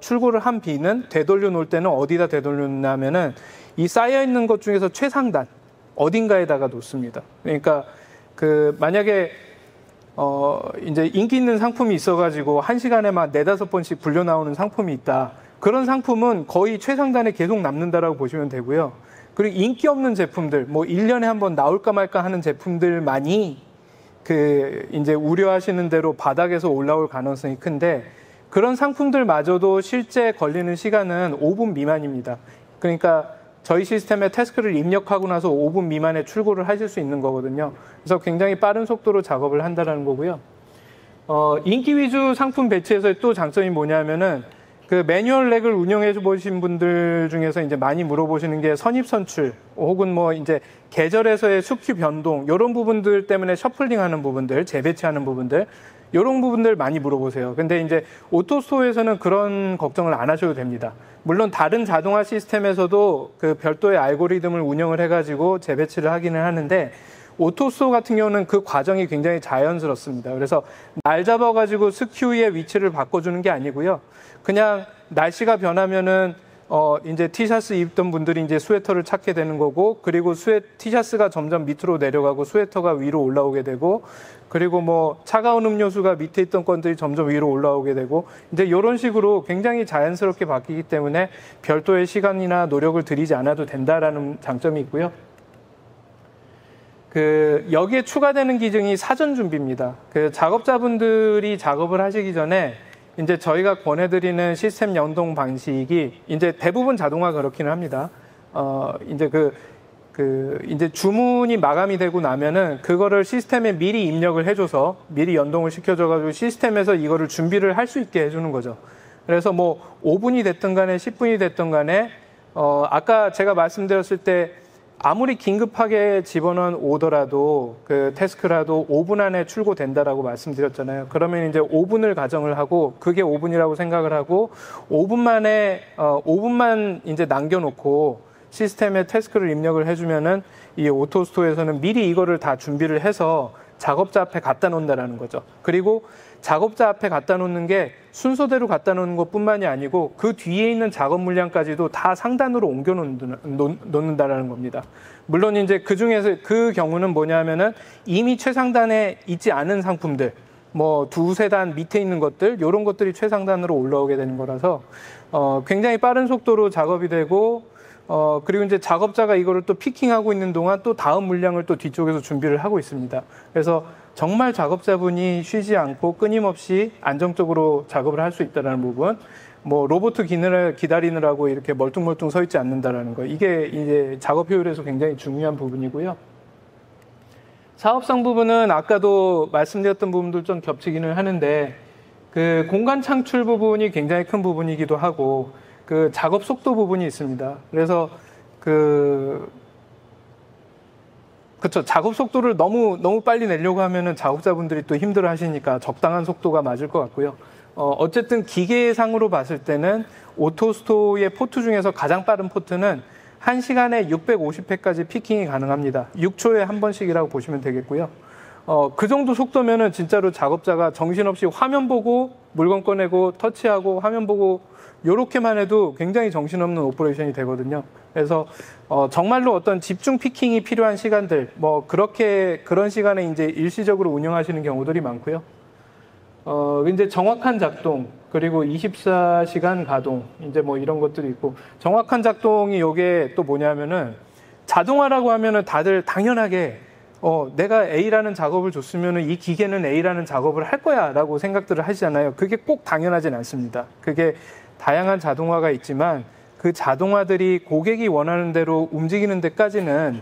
출고를 한 비는 되돌려 놓을 때는 어디다 되돌려 놓냐면은 이 쌓여있는 것 중에서 최상단, 어딘가에다가 놓습니다. 그러니까 만약에 이제 인기 있는 상품이 있어가지고 한 시간에 막 4-5번씩 불려 나오는 상품이 있다. 그런 상품은 거의 최상단에 계속 남는다라고 보시면 되고요. 그리고 인기 없는 제품들, 뭐 1년에 한 번 나올까 말까 하는 제품들만이 이제 우려하시는 대로 바닥에서 올라올 가능성이 큰데, 그런 상품들마저도 실제 걸리는 시간은 5분 미만입니다. 그러니까 저희 시스템에 태스크를 입력하고 나서 5분 미만에 출고를 하실 수 있는 거거든요. 그래서 굉장히 빠른 속도로 작업을 한다는 거고요. 인기 위주 상품 배치에서의 또 장점이 뭐냐면은 매뉴얼 렉을 운영해 보신 분들 중에서 이제 많이 물어보시는 게 선입 선출 혹은 뭐 이제 계절에서의 수큐 변동, 이런 부분들 때문에 셔플링 하는 부분들, 재배치하는 부분들, 이런 부분들 많이 물어보세요. 근데 이제 오토스토어에서는 그런 걱정을 안 하셔도 됩니다. 물론 다른 자동화 시스템에서도 별도의 알고리즘을 운영을 해가지고 재배치를 하기는 하는데, 오토스토어 같은 경우는 그 과정이 굉장히 자연스럽습니다. 그래서 날 잡아가지고 스큐의 위치를 바꿔주는 게 아니고요. 그냥 날씨가 변하면은 이제 티셔츠 입던 분들이 이제 스웨터를 찾게 되는 거고, 그리고 티셔츠가 점점 밑으로 내려가고 스웨터가 위로 올라오게 되고, 그리고 뭐 차가운 음료수가 밑에 있던 건들이 점점 위로 올라오게 되고, 이제 이런 식으로 굉장히 자연스럽게 바뀌기 때문에 별도의 시간이나 노력을 들이지 않아도 된다라는 장점이 있고요. 여기에 추가되는 기능이 사전 준비입니다. 작업자분들이 작업을 하시기 전에 이제 저희가 권해드리는 시스템 연동 방식이 이제 대부분 자동화가 그렇기는 합니다. 이제 주문이 마감이 되고 나면은 그거를 시스템에 미리 입력을 해줘서 미리 연동을 시켜줘가지고 시스템에서 이거를 준비를 할 수 있게 해주는 거죠. 그래서 뭐 5분이 됐든 간에 10분이 됐든 간에 아까 제가 말씀드렸을 때 아무리 긴급하게 집어넣은 오더라도 태스크라도 5분 안에 출고된다라고 말씀드렸잖아요. 그러면 이제 5분을 가정을 하고 그게 5분이라고 생각을 하고 5분만 이제 남겨놓고 시스템에 태스크를 입력을 해주면은 이 오토스토어에서는 미리 이거를 다 준비를 해서 작업자 앞에 갖다 놓는다라는 거죠. 그리고 작업자 앞에 갖다 놓는 게 순서대로 갖다 놓는 것뿐만이 아니고 그 뒤에 있는 작업 물량까지도 다 상단으로 옮겨 놓는다라는 겁니다. 물론 이제 그 중에서 그 경우는 뭐냐면은 이미 최상단에 있지 않은 상품들, 뭐 2-3단 밑에 있는 것들, 이런 것들이 최상단으로 올라오게 되는 거라서 굉장히 빠른 속도로 작업이 되고, 그리고 이제 작업자가 이거를 또 피킹하고 있는 동안 또 다음 물량을 또 뒤쪽에서 준비를 하고 있습니다. 그래서 정말 작업자분이 쉬지 않고 끊임없이 안정적으로 작업을 할 수 있다는 부분, 뭐 로봇 기다리느라고 이렇게 멀뚱멀뚱 서 있지 않는다라는 거, 이게 이제 작업 효율에서 굉장히 중요한 부분이고요. 사업성 부분은 아까도 말씀드렸던 부분들 좀 겹치기는 하는데, 공간 창출 부분이 굉장히 큰 부분이기도 하고, 작업 속도 부분이 있습니다. 그래서 그렇죠. 작업 속도를 너무 빨리 내려고 하면은 작업자분들이 또 힘들어 하시니까 적당한 속도가 맞을 것 같고요. 어쨌든 기계상으로 봤을 때는 오토스토어의 포트 중에서 가장 빠른 포트는 1시간에 650회까지 피킹이 가능합니다. 6초에 한 번씩이라고 보시면 되겠고요. 그 정도 속도면은 진짜로 작업자가 정신없이 화면 보고 물건 꺼내고 터치하고 화면 보고 요렇게만 해도 굉장히 정신없는 오퍼레이션이 되거든요. 그래서 정말로 어떤 집중 피킹이 필요한 시간들, 뭐 그런 시간에 이제 일시적으로 운영하시는 경우들이 많고요. 이제 정확한 작동, 그리고 24시간 가동, 이제 뭐 이런 것들이 있고, 정확한 작동이 요게 또 뭐냐면은 자동화라고 하면은 다들 당연하게 내가 A라는 작업을 줬으면은 이 기계는 A라는 작업을 할 거야 라고 생각들을 하시잖아요. 그게 꼭 당연하진 않습니다. 그게 다양한 자동화가 있지만 그 자동화들이 고객이 원하는 대로 움직이는 데까지는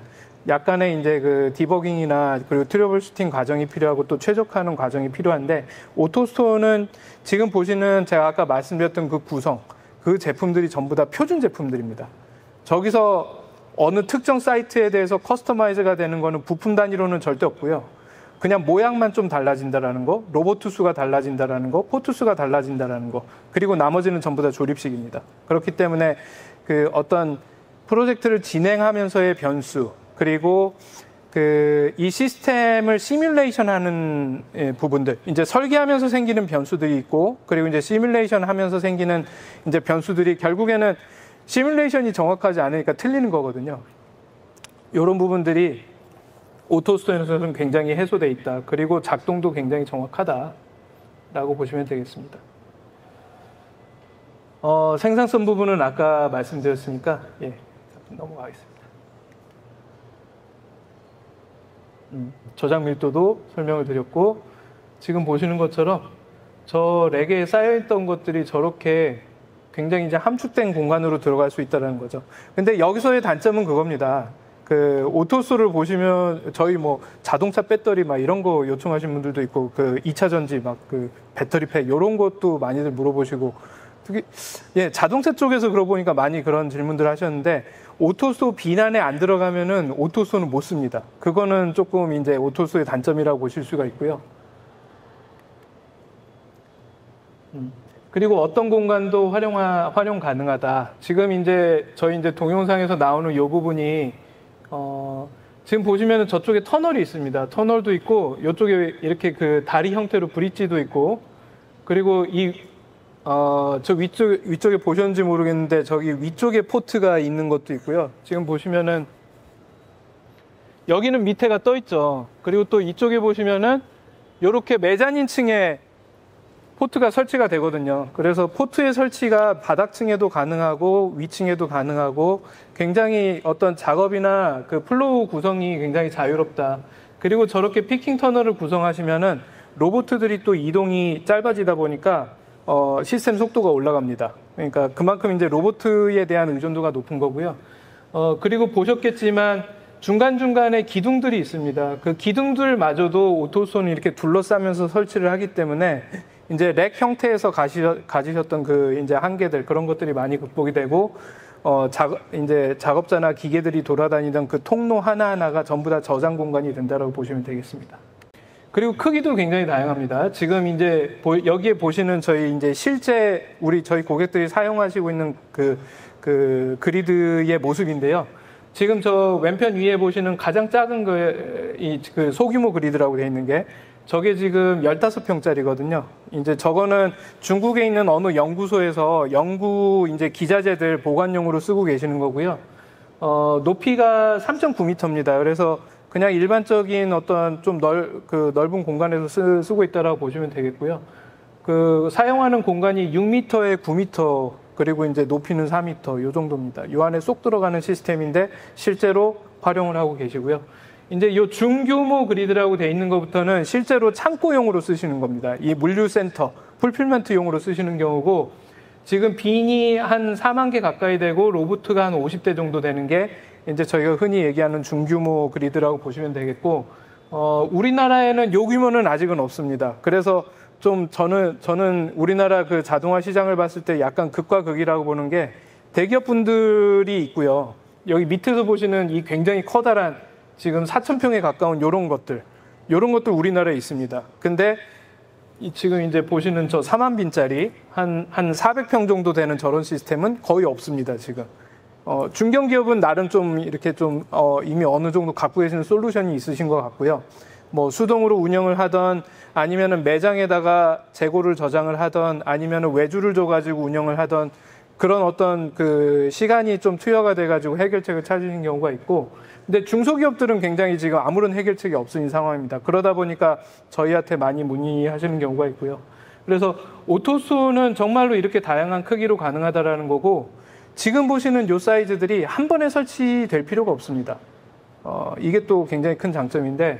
약간의 이제 그 디버깅이나 그리고 트러블 슈팅 과정이 필요하고 또 최적화하는 과정이 필요한데, 오토스토어는 지금 보시는 제가 아까 말씀드렸던 그 구성, 그 제품들이 전부 다 표준 제품들입니다. 저기서 어느 특정 사이트에 대해서 커스터마이즈가 되는 거는 부품 단위로는 절대 없고요. 그냥 모양만 좀 달라진다라는 거, 로봇 수가 달라진다라는 거, 포트 수가 달라진다라는 거, 그리고 나머지는 전부 다 조립식입니다. 그렇기 때문에 그 어떤 프로젝트를 진행하면서의 변수, 그리고 이 시스템을 시뮬레이션 하는 부분들, 이제 설계하면서 생기는 변수들이 있고, 그리고 이제 시뮬레이션 하면서 생기는 이제 변수들이 결국에는 시뮬레이션이 정확하지 않으니까 틀리는 거거든요. 이런 부분들이 오토스토어에서는 굉장히 해소돼 있다. 그리고 작동도 굉장히 정확하다라고 보시면 되겠습니다. 생산성 부분은 아까 말씀드렸으니까 넘어가겠습니다. 저장 밀도도 설명을 드렸고, 지금 보시는 것처럼 저 렉에 쌓여있던 것들이 저렇게 굉장히 이제 함축된 공간으로 들어갈 수 있다는 거죠. 근데 여기서의 단점은 그겁니다. 그 오토스토어를 보시면 저희 뭐 자동차 배터리 막 이런 거 요청하신 분들도 있고, 그 2차 전지 막 그 배터리 팩 이런 것도 많이들 물어보시고, 특히 자동차 쪽에서 그러고 보니까 많이 그런 질문들 하셨는데, 오토스토어 비난에 안 들어가면은 오토스토어는 못 씁니다. 그거는 조금 이제 오토스토어의 단점이라고 보실 수가 있고요. 그리고 어떤 공간도 활용 가능하다. 지금 이제 저희 이제 동영상에서 나오는 이 부분이 지금 보시면은 저쪽에 터널이 있습니다. 터널도 있고, 이쪽에 이렇게 그 다리 형태로 브릿지도 있고, 그리고 저 위쪽에 보셨는지 모르겠는데 저기 위쪽에 포트가 있는 것도 있고요. 지금 보시면은 여기는 밑에가 떠 있죠. 그리고 또 이쪽에 보시면은 이렇게 메자닌층에 포트가 설치가 되거든요. 그래서 포트의 설치가 바닥층에도 가능하고 위층에도 가능하고, 굉장히 어떤 작업이나 그 플로우 구성이 굉장히 자유롭다. 그리고 저렇게 피킹 터널을 구성하시면은 로봇들이 또 이동이 짧아지다 보니까 시스템 속도가 올라갑니다. 그러니까 그만큼 이제 로봇에 대한 의존도가 높은 거고요. 그리고 보셨겠지만 중간중간에 기둥들이 있습니다. 그 기둥들마저도 오토스토어는 이렇게 둘러싸면서 설치를 하기 때문에 이제 렉 형태에서 가지셨던 그 이제 한계들, 그런 것들이 많이 극복이 되고, 이제 작업자나 기계들이 돌아다니던 그 통로 하나하나가 전부 다 저장 공간이 된다라고 보시면 되겠습니다. 그리고 크기도 굉장히 다양합니다. 지금 이제 여기에 보시는 저희 이제 실제 저희 고객들이 사용하시고 있는 그 그리드의 모습인데요. 지금 저 왼편 위에 보시는 가장 작은 그 소규모 그리드라고 되어 있는 게, 저게 지금 15평짜리거든요. 이제 저거는 중국에 있는 어느 연구소에서 연구 이제 기자재들 보관용으로 쓰고 계시는 거고요. 높이가 3.9m입니다. 그래서 그냥 일반적인 어떤 좀 넓은 공간에서 쓰고 있다라고 보시면 되겠고요. 그 사용하는 공간이 6m에 9m, 그리고 이제 높이는 4m, 요 정도입니다. 요 안에 쏙 들어가는 시스템인데 실제로 활용을 하고 계시고요. 이제 요 중규모 그리드라고 돼 있는 것부터는 실제로 창고용으로 쓰시는 겁니다. 이 물류센터, 풀필먼트용으로 쓰시는 경우고, 지금 빈이 한 4만 개 가까이 되고 로봇가 한 50대 정도 되는 게 이제 저희가 흔히 얘기하는 중규모 그리드라고 보시면 되겠고, 우리나라에는 요 규모는 아직은 없습니다. 그래서 좀 저는 우리나라 그 자동화 시장을 봤을 때 약간 극과 극이라고 보는 게, 대기업 분들이 있고요. 여기 밑에서 보시는 이 굉장히 커다란 지금 4,000평에 가까운 요런 것들 우리나라에 있습니다. 근데 지금 이제 보시는 저 4만 빈짜리 한 400평 정도 되는 저런 시스템은 거의 없습니다, 지금. 중견기업은 나름 좀 이렇게 좀 이미 어느 정도 갖고 계시는 솔루션이 있으신 것 같고요. 뭐 수동으로 운영을 하던 아니면은 매장에다가 재고를 저장을 하던 아니면은 외주를 줘가지고 운영을 하던 그런 어떤 그 시간이 좀 투여가 돼가지고 해결책을 찾으신 경우가 있고, 근데 중소기업들은 굉장히 지금 아무런 해결책이 없으신 상황입니다. 그러다 보니까 저희한테 많이 문의하시는 경우가 있고요. 그래서 오토스토어는 정말로 이렇게 다양한 크기로 가능하다라는 거고, 지금 보시는 이 사이즈들이 한 번에 설치될 필요가 없습니다. 이게 또 굉장히 큰 장점인데,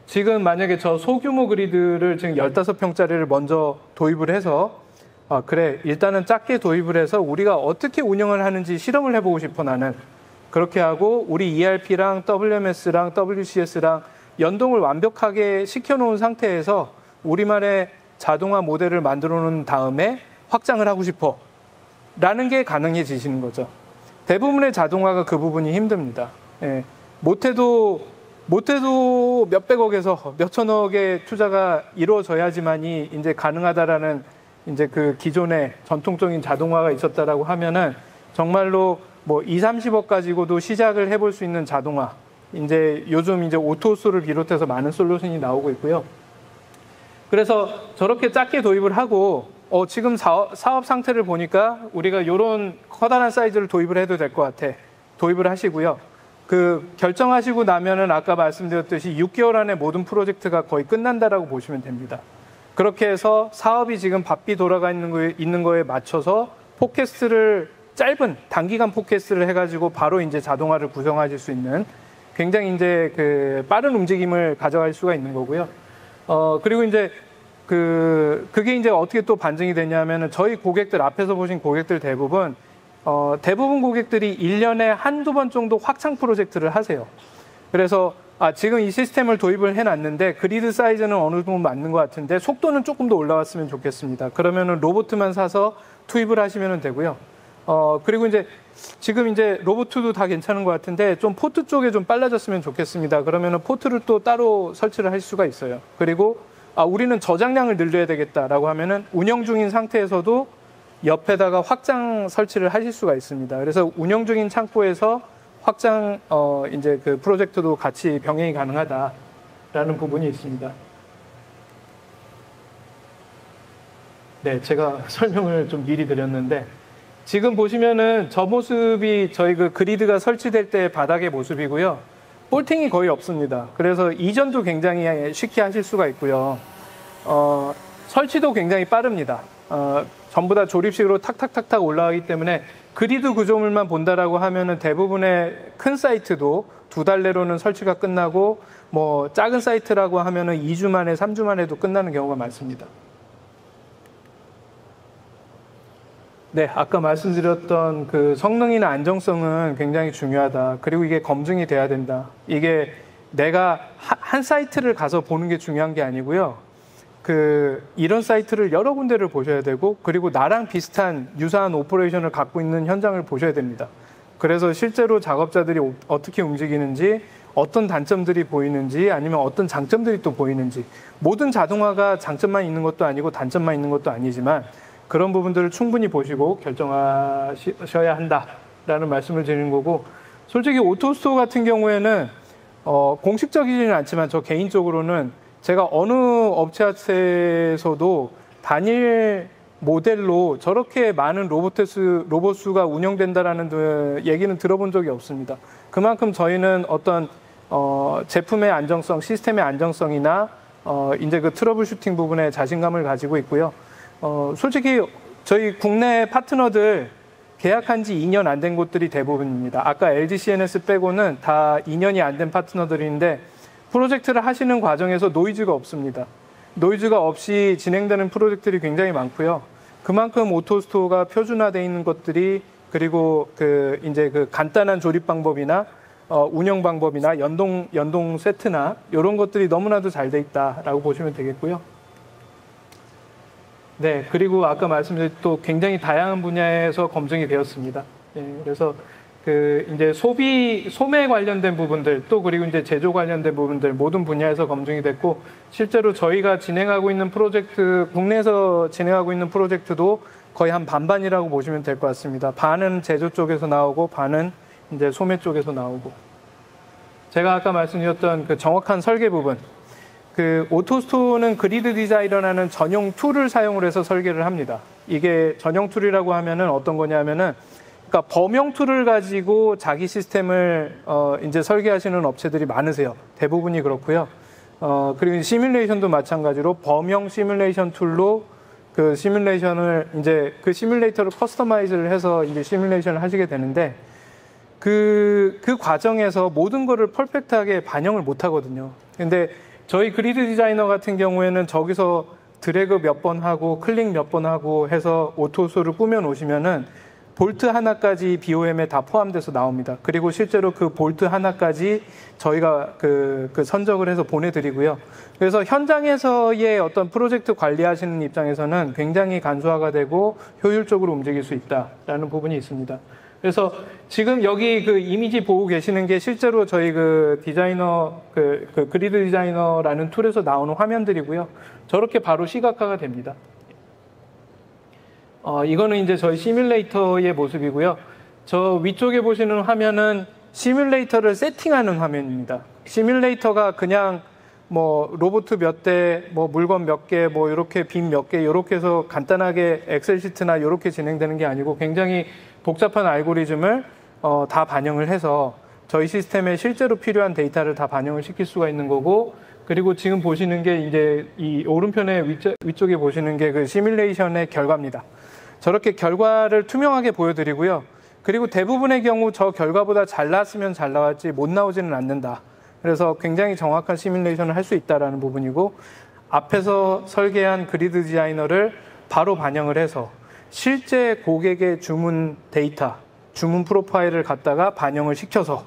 지금 만약에 저 소규모 그리드를 지금 15평짜리를 먼저 도입을 해서 그래 일단은 작게 도입을 해서 우리가 어떻게 운영을 하는지 실험을 해보고 싶어 나는. 그렇게 하고 우리 ERP랑 WMS랑 WCS랑 연동을 완벽하게 시켜놓은 상태에서 우리만의 자동화 모델을 만들어 놓은 다음에 확장을 하고 싶어 라는 게 가능해지시는 거죠. 대부분의 자동화가 그 부분이 힘듭니다. 예. 못해도 몇백억에서 몇천억의 투자가 이루어져야지만이 이제 가능하다라는 이제 그 기존의 전통적인 자동화가 있었다라고 하면은 정말로 뭐 2, 30억 가지고도 시작을 해볼 수 있는 자동화. 이제 요즘 이제 오토스를 비롯해서 많은 솔루션이 나오고 있고요. 그래서 저렇게 작게 도입을 하고 지금 사업 상태를 보니까 우리가 이런 커다란 사이즈를 도입을 해도 될 것 같아. 도입을 하시고요. 그 결정하시고 나면은 아까 말씀드렸듯이 6개월 안에 모든 프로젝트가 거의 끝난다라고 보시면 됩니다. 그렇게 해서 사업이 지금 바삐 돌아가 있는 거에 맞춰서 포캐스트를 짧은 단기간 포캐스트를 해가지고 바로 이제 자동화를 구성하실 수 있는 굉장히 이제 그 빠른 움직임을 가져갈 수가 있는 거고요. 그리고 이제 그게 이제 어떻게 또 반증이 되냐면은 저희 고객들 앞에서 보신 고객들 대부분 고객들이 1년에 한두 번 정도 확장 프로젝트를 하세요. 그래서 지금 이 시스템을 도입을 해놨는데 그리드 사이즈는 어느 정도 맞는 것 같은데 속도는 조금 더 올라왔으면 좋겠습니다. 그러면은 로봇만 사서 투입을 하시면 되고요. 그리고 이제 지금 이제 로봇도 다 괜찮은 것 같은데 좀 포트 쪽에 좀 빨라졌으면 좋겠습니다. 그러면은 포트를 또 따로 설치를 할 수가 있어요. 그리고 우리는 저장량을 늘려야 되겠다라고 하면은 운영 중인 상태에서도 옆에다가 확장 설치를 하실 수가 있습니다. 그래서 운영 중인 창고에서 확장 이제 그 프로젝트도 같이 병행이 가능하다라는 부분이 있습니다. 네, 제가 설명을 좀 미리 드렸는데 지금 보시면은 저 모습이 저희 그 그리드가 설치될 때 바닥의 모습이고요. 볼팅이 거의 없습니다. 그래서 이전도 굉장히 쉽게 하실 수가 있고요. 설치도 굉장히 빠릅니다. 전부 다 조립식으로 탁탁탁탁 올라가기 때문에 그리드 구조물만 본다라고 하면은 대부분의 큰 사이트도 2달 내로는 설치가 끝나고 뭐 작은 사이트라고 하면은 2주 만에 3주 만에도 끝나는 경우가 많습니다. 네, 아까 말씀드렸던 그 성능이나 안정성은 굉장히 중요하다. 그리고 이게 검증이 돼야 된다. 이게 내가 한 사이트를 가서 보는 게 중요한 게 아니고요. 이런 사이트를 여러 군데를 보셔야 되고, 그리고 나랑 비슷한 유사한 오퍼레이션을 갖고 있는 현장을 보셔야 됩니다. 그래서 실제로 작업자들이 어떻게 움직이는지, 어떤 단점들이 보이는지, 아니면 어떤 장점들이 또 보이는지, 모든 자동화가 장점만 있는 것도 아니고 단점만 있는 것도 아니지만 그런 부분들을 충분히 보시고 결정하셔야 한다라는 말씀을 드리는 거고, 솔직히 오토스토어 같은 경우에는 공식적이지는 않지만 저 개인적으로는 제가 어느 업체에서도 단일 모델로 저렇게 많은 로봇 수가 운영된다라는 얘기는 들어본 적이 없습니다. 그만큼 저희는 어떤 제품의 안정성, 시스템의 안정성이나 이제 그 트러블 슈팅 부분에 자신감을 가지고 있고요. 솔직히 저희 국내 파트너들 계약한 지 2년 안 된 곳들이 대부분입니다. 아까 LG CNS 빼고는 다 2년이 안 된 파트너들인데 프로젝트를 하시는 과정에서 노이즈가 없습니다. 노이즈가 없이 진행되는 프로젝트들이 굉장히 많고요. 그만큼 오토스토어가 표준화되어 있는 것들이, 그리고 이제 간단한 조립 방법이나 운영 방법이나 연동 세트나 이런 것들이 너무나도 잘 돼 있다라고 보시면 되겠고요. 네, 그리고 아까 말씀드린 또 굉장히 다양한 분야에서 검증이 되었습니다. 네, 그래서 이제 소매 관련된 부분들, 또 그리고 이제 제조 관련된 부분들 모든 분야에서 검증이 됐고, 실제로 저희가 진행하고 있는 프로젝트, 국내에서 진행하고 있는 프로젝트도 거의 한 반반이라고 보시면 될 것 같습니다. 반은 제조 쪽에서 나오고 반은 이제 소매 쪽에서 나오고. 제가 아까 말씀드렸던 그 정확한 설계 부분, 그 오토스토는 그리드 디자이너라는 전용 툴을 사용을 해서 설계를 합니다. 이게 전용 툴이라고 하면은 어떤 거냐면은, 그러니까 범용 툴을 가지고 자기 시스템을 이제 설계하시는 업체들이 많으세요. 대부분이 그렇고요. 그리고 시뮬레이션도 마찬가지로 범용 시뮬레이션 툴로 그 시뮬레이션을 이제 그 시뮬레이터를 커스터마이즈를 해서 이제 시뮬레이션을 하시게 되는데, 그 과정에서 모든 거를 퍼펙트하게 반영을 못 하거든요. 근데 저희 그리드 디자이너 같은 경우에는 저기서 드래그 몇 번 하고 클릭 몇 번 하고 해서 오토소를 꾸며 놓으시면은 볼트 하나까지 BOM에 다 포함돼서 나옵니다. 그리고 실제로 그 볼트 하나까지 저희가 그 선적을 해서 보내드리고요. 그래서 현장에서의 어떤 프로젝트 관리하시는 입장에서는 굉장히 간소화가 되고 효율적으로 움직일 수 있다라는 부분이 있습니다. 그래서 지금 여기 그 이미지 보고 계시는 게 실제로 저희 그 디자이너, 그 그리드 디자이너라는 툴에서 나오는 화면들이고요. 저렇게 바로 시각화가 됩니다. 이거는 이제 저희 시뮬레이터의 모습이고요. 저 위쪽에 보시는 화면은 시뮬레이터를 세팅하는 화면입니다. 시뮬레이터가 그냥 뭐 로봇 몇 대, 뭐 물건 몇 개, 뭐 이렇게 빔 몇 개, 이렇게 해서 간단하게 엑셀 시트나 이렇게 진행되는 게 아니고 굉장히 복잡한 알고리즘을 다 반영을 해서 저희 시스템에 실제로 필요한 데이터를 다 반영을 시킬 수가 있는 거고, 그리고 지금 보시는 게 이제 이 오른편에 위쪽에 보시는 게 그 시뮬레이션의 결과입니다. 저렇게 결과를 투명하게 보여드리고요. 그리고 대부분의 경우 저 결과보다 잘 나왔으면 잘 나왔지 못 나오지는 않는다. 그래서 굉장히 정확한 시뮬레이션을 할 수 있다는 부분이고, 앞에서 설계한 그리드 디자이너를 바로 반영을 해서 실제 고객의 주문 데이터, 주문 프로파일을 갖다가 반영을 시켜서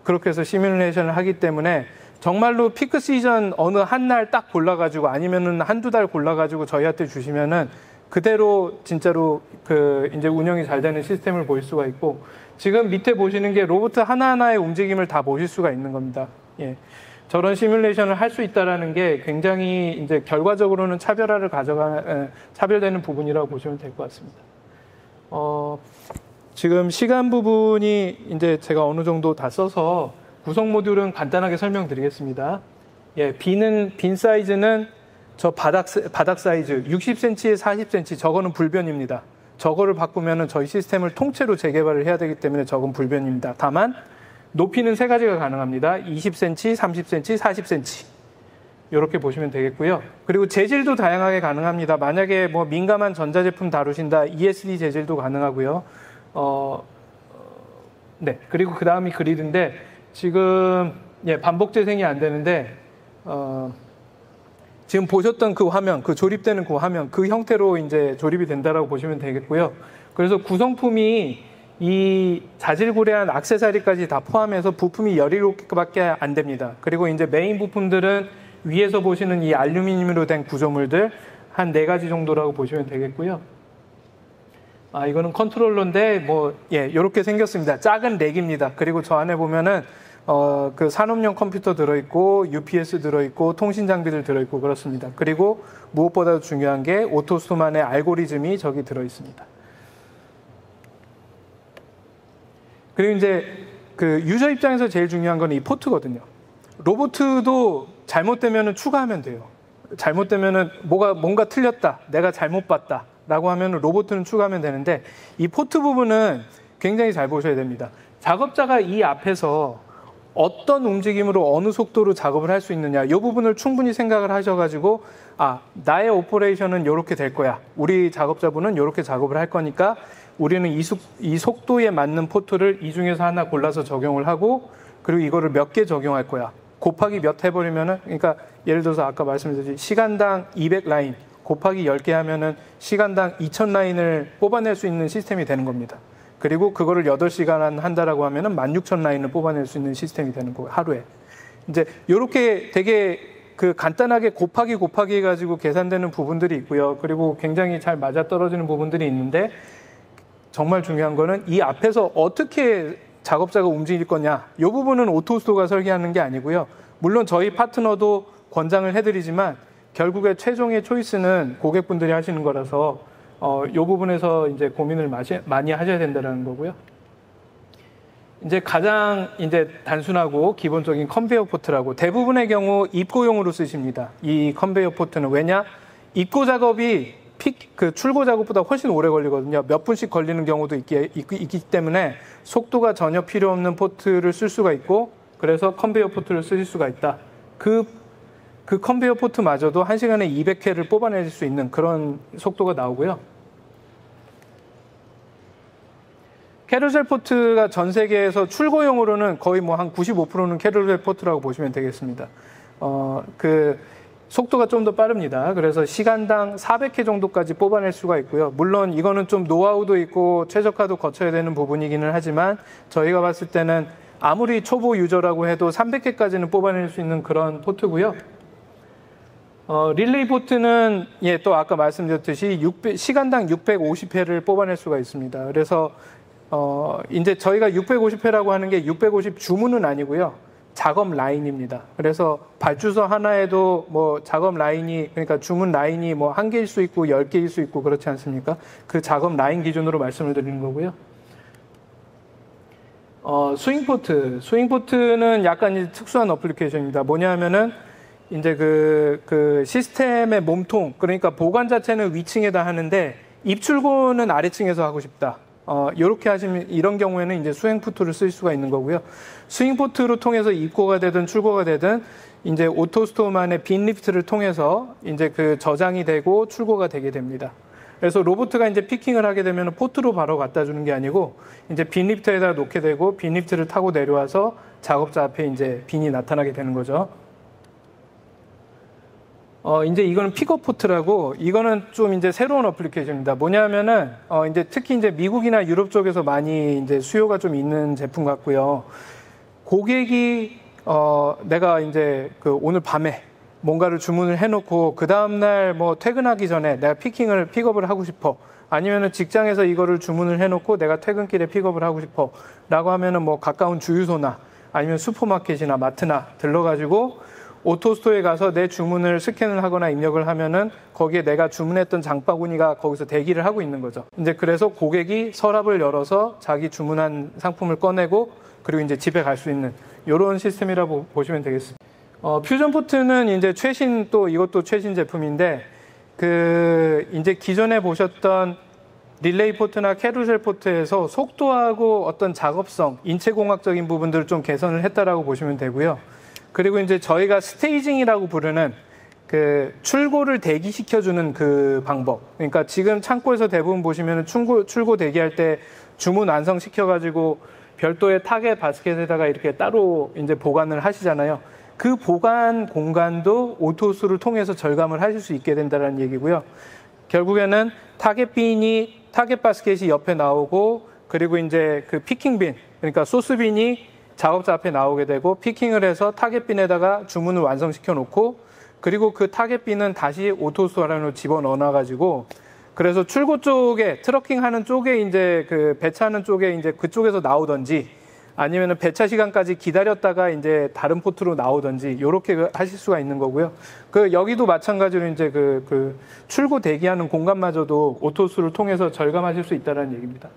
그렇게 해서 시뮬레이션을 하기 때문에 정말로 피크 시즌 어느 한 날 딱 골라가지고 아니면은 한두 달 골라가지고 저희한테 주시면은 그대로 진짜로 그 이제 운영이 잘 되는 시스템을 볼 수가 있고, 지금 밑에 보시는 게 로봇 하나하나의 움직임을 다 보실 수가 있는 겁니다. 예. 저런 시뮬레이션을 할 수 있다라는 게 굉장히 이제 결과적으로는 차별되는 부분이라고 보시면 될 것 같습니다. 지금 시간 부분이 이제 제가 어느 정도 다 써서 구성 모듈은 간단하게 설명드리겠습니다. 예, 빈 사이즈는 저 바닥 사이즈 60cm에 40cm, 저거는 불변입니다. 저거를 바꾸면은 저희 시스템을 통째로 재개발을 해야 되기 때문에 저건 불변입니다. 다만 높이는 세 가지가 가능합니다. 20cm, 30cm, 40cm. 이렇게 보시면 되겠고요. 그리고 재질도 다양하게 가능합니다. 만약에 뭐 민감한 전자제품 다루신다, ESD 재질도 가능하고요. 네. 그리고 그 다음이 그리드인데, 지금, 예, 반복 재생이 안 되는데, 지금 보셨던 그 화면, 그 조립되는 그 화면, 그 형태로 이제 조립이 된다라고 보시면 되겠고요. 그래서 구성품이 이 자질구레한 액세서리까지 다 포함해서 부품이 17개밖에 안 됩니다. 그리고 이제 메인 부품들은 위에서 보시는 이 알루미늄으로 된 구조물들 한 4가지 정도라고 보시면 되겠고요. 이거는 컨트롤러인데 요렇게 생겼습니다. 작은 렉입니다. 그리고 저 안에 보면은 그 산업용 컴퓨터 들어있고 UPS 들어있고 통신 장비들 들어있고 그렇습니다. 그리고 무엇보다도 중요한 게 오토스토만의 알고리즘이 저기 들어있습니다. 그리고 이제 그 유저 입장에서 제일 중요한 건 이 포트거든요. 로봇도 잘못되면은 추가하면 돼요. 잘못되면은 뭔가 틀렸다, 내가 잘못 봤다 라고 하면 로봇은 추가하면 되는데, 이 포트 부분은 굉장히 잘 보셔야 됩니다. 작업자가 이 앞에서 어떤 움직임으로 어느 속도로 작업을 할 수 있느냐, 이 부분을 충분히 생각을 하셔가지고 나의 오퍼레이션은 이렇게 될 거야, 우리 작업자분은 이렇게 작업을 할 거니까 우리는 이 속도에 맞는 포트를 이 중에서 하나 골라서 적용을 하고, 그리고 이거를 몇 개 적용할 거야, 곱하기 몇 해버리면은, 그러니까 예를 들어서 아까 말씀드렸듯이 시간당 200라인 곱하기 10개 하면은 시간당 2000라인을 뽑아낼 수 있는 시스템이 되는 겁니다. 그리고 그거를 8시간 한다라고 하면은 16,000라인을 뽑아낼 수 있는 시스템이 되는 거예요, 하루에. 이제 요렇게 되게 그 간단하게 곱하기 해가지고 계산되는 부분들이 있고요. 그리고 굉장히 잘 맞아떨어지는 부분들이 있는데, 정말 중요한 거는 이 앞에서 어떻게 작업자가 움직일 거냐, 이 부분은 오토스토가 설계하는 게 아니고요. 물론 저희 파트너도 권장을 해드리지만 결국에 최종의 초이스는 고객분들이 하시는 거라서 이 부분에서 이제 고민을 많이 하셔야 된다는 거고요. 이제 가장 이제 단순하고 기본적인 컨베이어 포트라고 대부분의 경우 입고용으로 쓰십니다. 이 컨베이어 포트는 왜냐? 입고 작업이 출고 작업보다 훨씬 오래 걸리거든요. 몇 분씩 걸리는 경우도 있기 때문에 속도가 전혀 필요 없는 포트를 쓸 수가 있고 그래서 컨베이어 포트를 쓰실 수가 있다. 그 컨베이어 포트마저도 1시간에 200회를 뽑아낼 수 있는 그런 속도가 나오고요. 캐루셀 포트가 전 세계에서 출고용으로는 거의 뭐 한 95%는 캐루셀 포트라고 보시면 되겠습니다. 그 속도가 좀 더 빠릅니다. 그래서 시간당 400회 정도까지 뽑아낼 수가 있고요. 물론 이거는 좀 노하우도 있고 최적화도 거쳐야 되는 부분이기는 하지만 저희가 봤을 때는 아무리 초보 유저라고 해도 300회까지는 뽑아낼 수 있는 그런 포트고요. 릴레이 포트는 또 아까 말씀드렸듯이 시간당 650회를 뽑아낼 수가 있습니다. 그래서 이제 저희가 650회라고 하는 게 650 주문은 아니고요. 작업 라인입니다. 그래서 발주서 하나에도 뭐 작업 라인이, 그러니까 주문 라인이 뭐 1개일 수 있고 10개일 수 있고 그렇지 않습니까? 그 작업 라인 기준으로 말씀을 드리는 거고요. 스윙 포트는 약간 이제 특수한 어플리케이션입니다. 뭐냐면은 이제 그 시스템의 몸통, 그러니까 보관 자체는 위층에다 하는데 입출고는 아래층에서 하고 싶다. 이렇게 하시면 이런 경우에는 이제 스윙 포트를 쓸 수가 있는 거고요. 스윙 포트로 통해서 입고가 되든 출고가 되든 이제 오토스토어만의 빈 리프트를 통해서 이제 그 저장이 되고 출고가 되게 됩니다. 그래서 로봇가 이제 피킹을 하게 되면 포트로 바로 갖다 주는 게 아니고 이제 빈 리프트에다 놓게 되고 빈 리프트를 타고 내려와서 작업자 앞에 이제 빈이 나타나게 되는 거죠. 이제 이거는 픽업 포트라고, 이거는 좀 이제 새로운 어플리케이션입니다. 뭐냐면은, 이제 특히 이제 미국이나 유럽 쪽에서 많이 이제 수요가 좀 있는 제품 같고요. 고객이, 내가 이제 오늘 밤에 뭔가를 주문을 해놓고, 그 다음날 뭐 퇴근하기 전에 내가 픽업을 하고 싶어. 아니면은 직장에서 이거를 주문을 해놓고 내가 퇴근길에 픽업을 하고 싶어. 라고 하면은 뭐 가까운 주유소나 아니면 슈퍼마켓이나 마트나 들러가지고 오토스토어에 가서 내 주문을 스캔을 하거나 입력을 하면은 거기에 내가 주문했던 장바구니가 거기서 대기를 하고 있는 거죠. 이제 그래서 고객이 서랍을 열어서 자기 주문한 상품을 꺼내고 그리고 이제 집에 갈 수 있는 이런 시스템이라고 보시면 되겠습니다. 퓨전 포트는 이제 이것도 최신 제품인데 이제 기존에 보셨던 릴레이 포트나 캐루셀 포트에서 속도하고 어떤 작업성, 인체공학적인 부분들을 좀 개선을 했다라고 보시면 되고요. 그리고 이제 저희가 스테이징이라고 부르는 그 출고를 대기시켜주는 그 방법. 그러니까 지금 창고에서 대부분 보시면 출고 대기할 때 주문 완성시켜가지고 별도의 타겟 바스켓에다가 이렇게 따로 이제 보관을 하시잖아요. 그 보관 공간도 오토스를 통해서 절감을 하실 수 있게 된다는 얘기고요. 결국에는 타겟 바스켓이 옆에 나오고 그리고 이제 그 피킹빈, 그러니까 소스빈이 작업자 앞에 나오게 되고 피킹을 해서 타겟빈에다가 주문을 완성시켜 놓고 그리고 그 타겟빈은 다시 오토스토어로 집어넣어놔가지고 그래서 출고 쪽에 트러킹하는 쪽에 이제 그 배차하는 쪽에 이제 그쪽에서 나오던지 아니면은 배차 시간까지 기다렸다가 이제 다른 포트로 나오던지 이렇게 하실 수가 있는 거고요. 여기도 마찬가지로 이제 그 출고 대기하는 공간마저도 오토스를 통해서 절감하실 수 있다는 얘기입니다.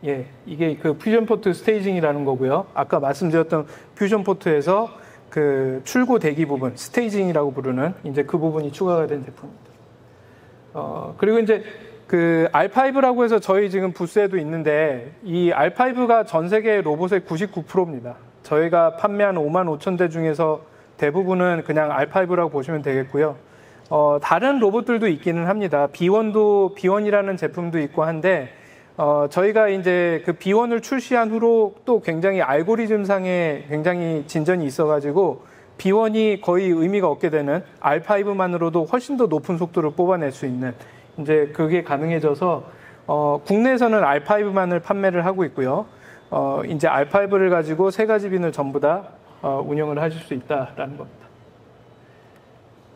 예, 이게 그 퓨전 포트 스테이징이라는 거고요. 아까 말씀드렸던 퓨전 포트에서 그 출고 대기 부분, 스테이징이라고 부르는 이제 그 부분이 추가가 된 제품입니다. 그리고 이제 그 R5라고 해서 저희 지금 부스에도 있는데 이 R5가 전 세계 로봇의 99%입니다. 저희가 판매한 55,000대 중에서 대부분은 그냥 R5라고 보시면 되겠고요. 다른 로봇들도 있기는 합니다. B1이라는 제품도 있고 한데 저희가 이제 그 B1을 출시한 후로 또 굉장히 알고리즘상에 굉장히 진전이 있어가지고 B1이 거의 의미가 없게 되는 R5만으로도 훨씬 더 높은 속도를 뽑아낼 수 있는 이제 그게 가능해져서 국내에서는 R5만을 판매를 하고 있고요. 이제 R5를 가지고 3가지 빈을 전부 다 운영을 하실 수 있다라는 겁니다.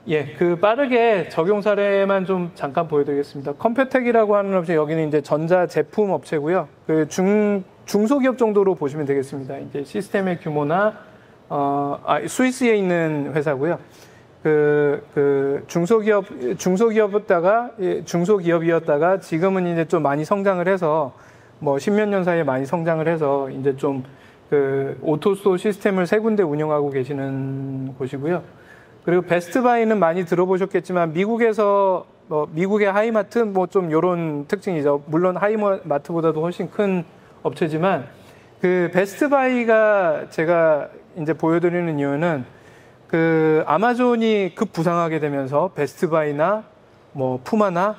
예, 빠르게 적용 사례만 좀 잠깐 보여드리겠습니다. 컴퓨텍이라고 하는 업체, 여기는 이제 전자 제품 업체고요. 중소기업 정도로 보시면 되겠습니다. 이제 시스템의 규모나, 스위스에 있는 회사고요. 중소기업이었다가 지금은 이제 좀 많이 성장을 해서, 뭐 십몇 년 사이에 많이 성장을 해서 이제 좀 그 오토스토어 시스템을 세 군데 운영하고 계시는 곳이고요. 그리고 베스트바이는 많이 들어보셨겠지만 미국에서 미국의 하이마트 뭐 좀 이런 특징이죠. 물론 하이마트보다도 훨씬 큰 업체지만 그 베스트바이가 제가 이제 보여드리는 이유는 그 아마존이 급부상하게 되면서 베스트바이나 뭐 푸마나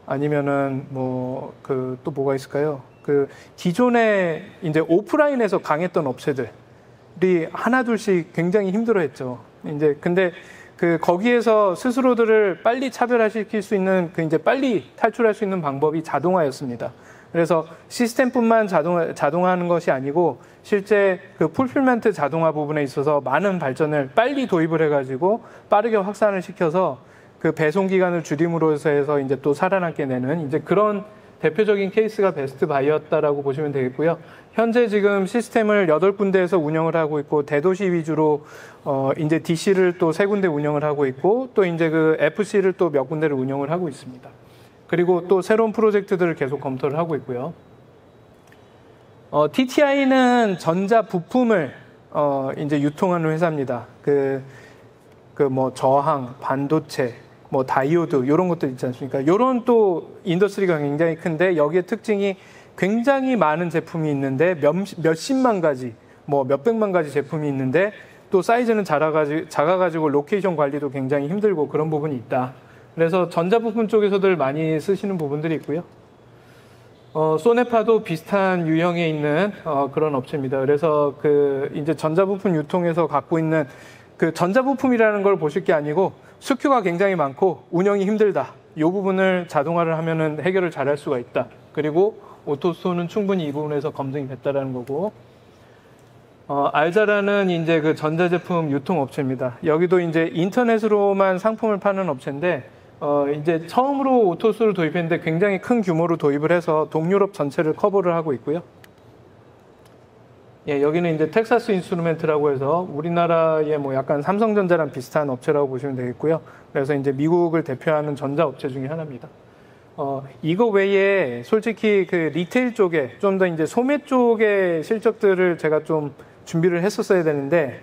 아니면은 뭐 그 또 뭐가 있을까요? 그 기존에 이제 오프라인에서 강했던 업체들이 하나둘씩 굉장히 힘들어했죠. 이제 근데 그 거기에서 스스로들을 빨리 차별화시킬 수 있는 그 이제 빨리 탈출할 수 있는 방법이 자동화였습니다. 그래서 시스템뿐만 자동화하는 것이 아니고 실제 그 풀필먼트 자동화 부분에 있어서 많은 발전을 빨리 도입을 해가지고 빠르게 확산을 시켜서 그 배송 기간을 줄임으로써 해서 이제 또 살아남게 되는 이제 그런 대표적인 케이스가 베스트바이였다라고 보시면 되겠고요. 현재 지금 시스템을 8군데에서 운영을 하고 있고 대도시 위주로 이제 DC를 또 3군데 운영을 하고 있고 또 이제 그 FC를 또 몇 군데를 운영을 하고 있습니다. 그리고 또 새로운 프로젝트들을 계속 검토를 하고 있고요. TTI는 전자 부품을 이제 유통하는 회사입니다. 그 뭐 저항, 반도체, 뭐 다이오드 이런 것들 있지 않습니까? 이런 또 인더스트리가 굉장히 큰데 여기에 특징이 굉장히 많은 제품이 있는데 몇십만 가지, 뭐 몇백만 가지 제품이 있는데 또 사이즈는 작아가지고 로케이션 관리도 굉장히 힘들고 그런 부분이 있다. 그래서 전자부품 쪽에서들 많이 쓰시는 부분들이 있고요. 소네파도 비슷한 유형에 있는 그런 업체입니다. 그래서 그 이제 전자부품 유통에서 갖고 있는 그 전자부품이라는 걸 보실 게 아니고 수큐가 굉장히 많고 운영이 힘들다. 이 부분을 자동화를 하면은 해결을 잘할 수가 있다. 그리고 오토스토어는 충분히 이 부분에서 검증이 됐다라는 거고. 알자라는 이제 그 전자제품 유통업체입니다. 여기도 이제 인터넷으로만 상품을 파는 업체인데, 이제 처음으로 오토스토어를 도입했는데 굉장히 큰 규모로 도입을 해서 동유럽 전체를 커버를 하고 있고요. 예, 여기는 이제 텍사스 인스트루멘트라고 해서 우리나라의 뭐 약간 삼성전자랑 비슷한 업체라고 보시면 되겠고요. 그래서 이제 미국을 대표하는 전자업체 중에 하나입니다. 이거 외에 솔직히 그 리테일 쪽에 좀 더 이제 소매 쪽의 실적들을 제가 좀 준비를 했었어야 되는데,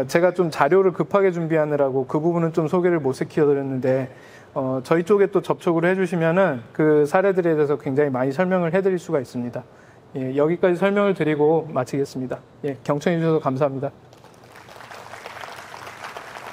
제가 좀 자료를 급하게 준비하느라고 그 부분은 좀 소개를 못 시켜드렸는데, 저희 쪽에 또 접촉을 해주시면은 그 사례들에 대해서 굉장히 많이 설명을 해드릴 수가 있습니다. 예, 여기까지 설명을 드리고 마치겠습니다. 예, 경청해 주셔서 감사합니다.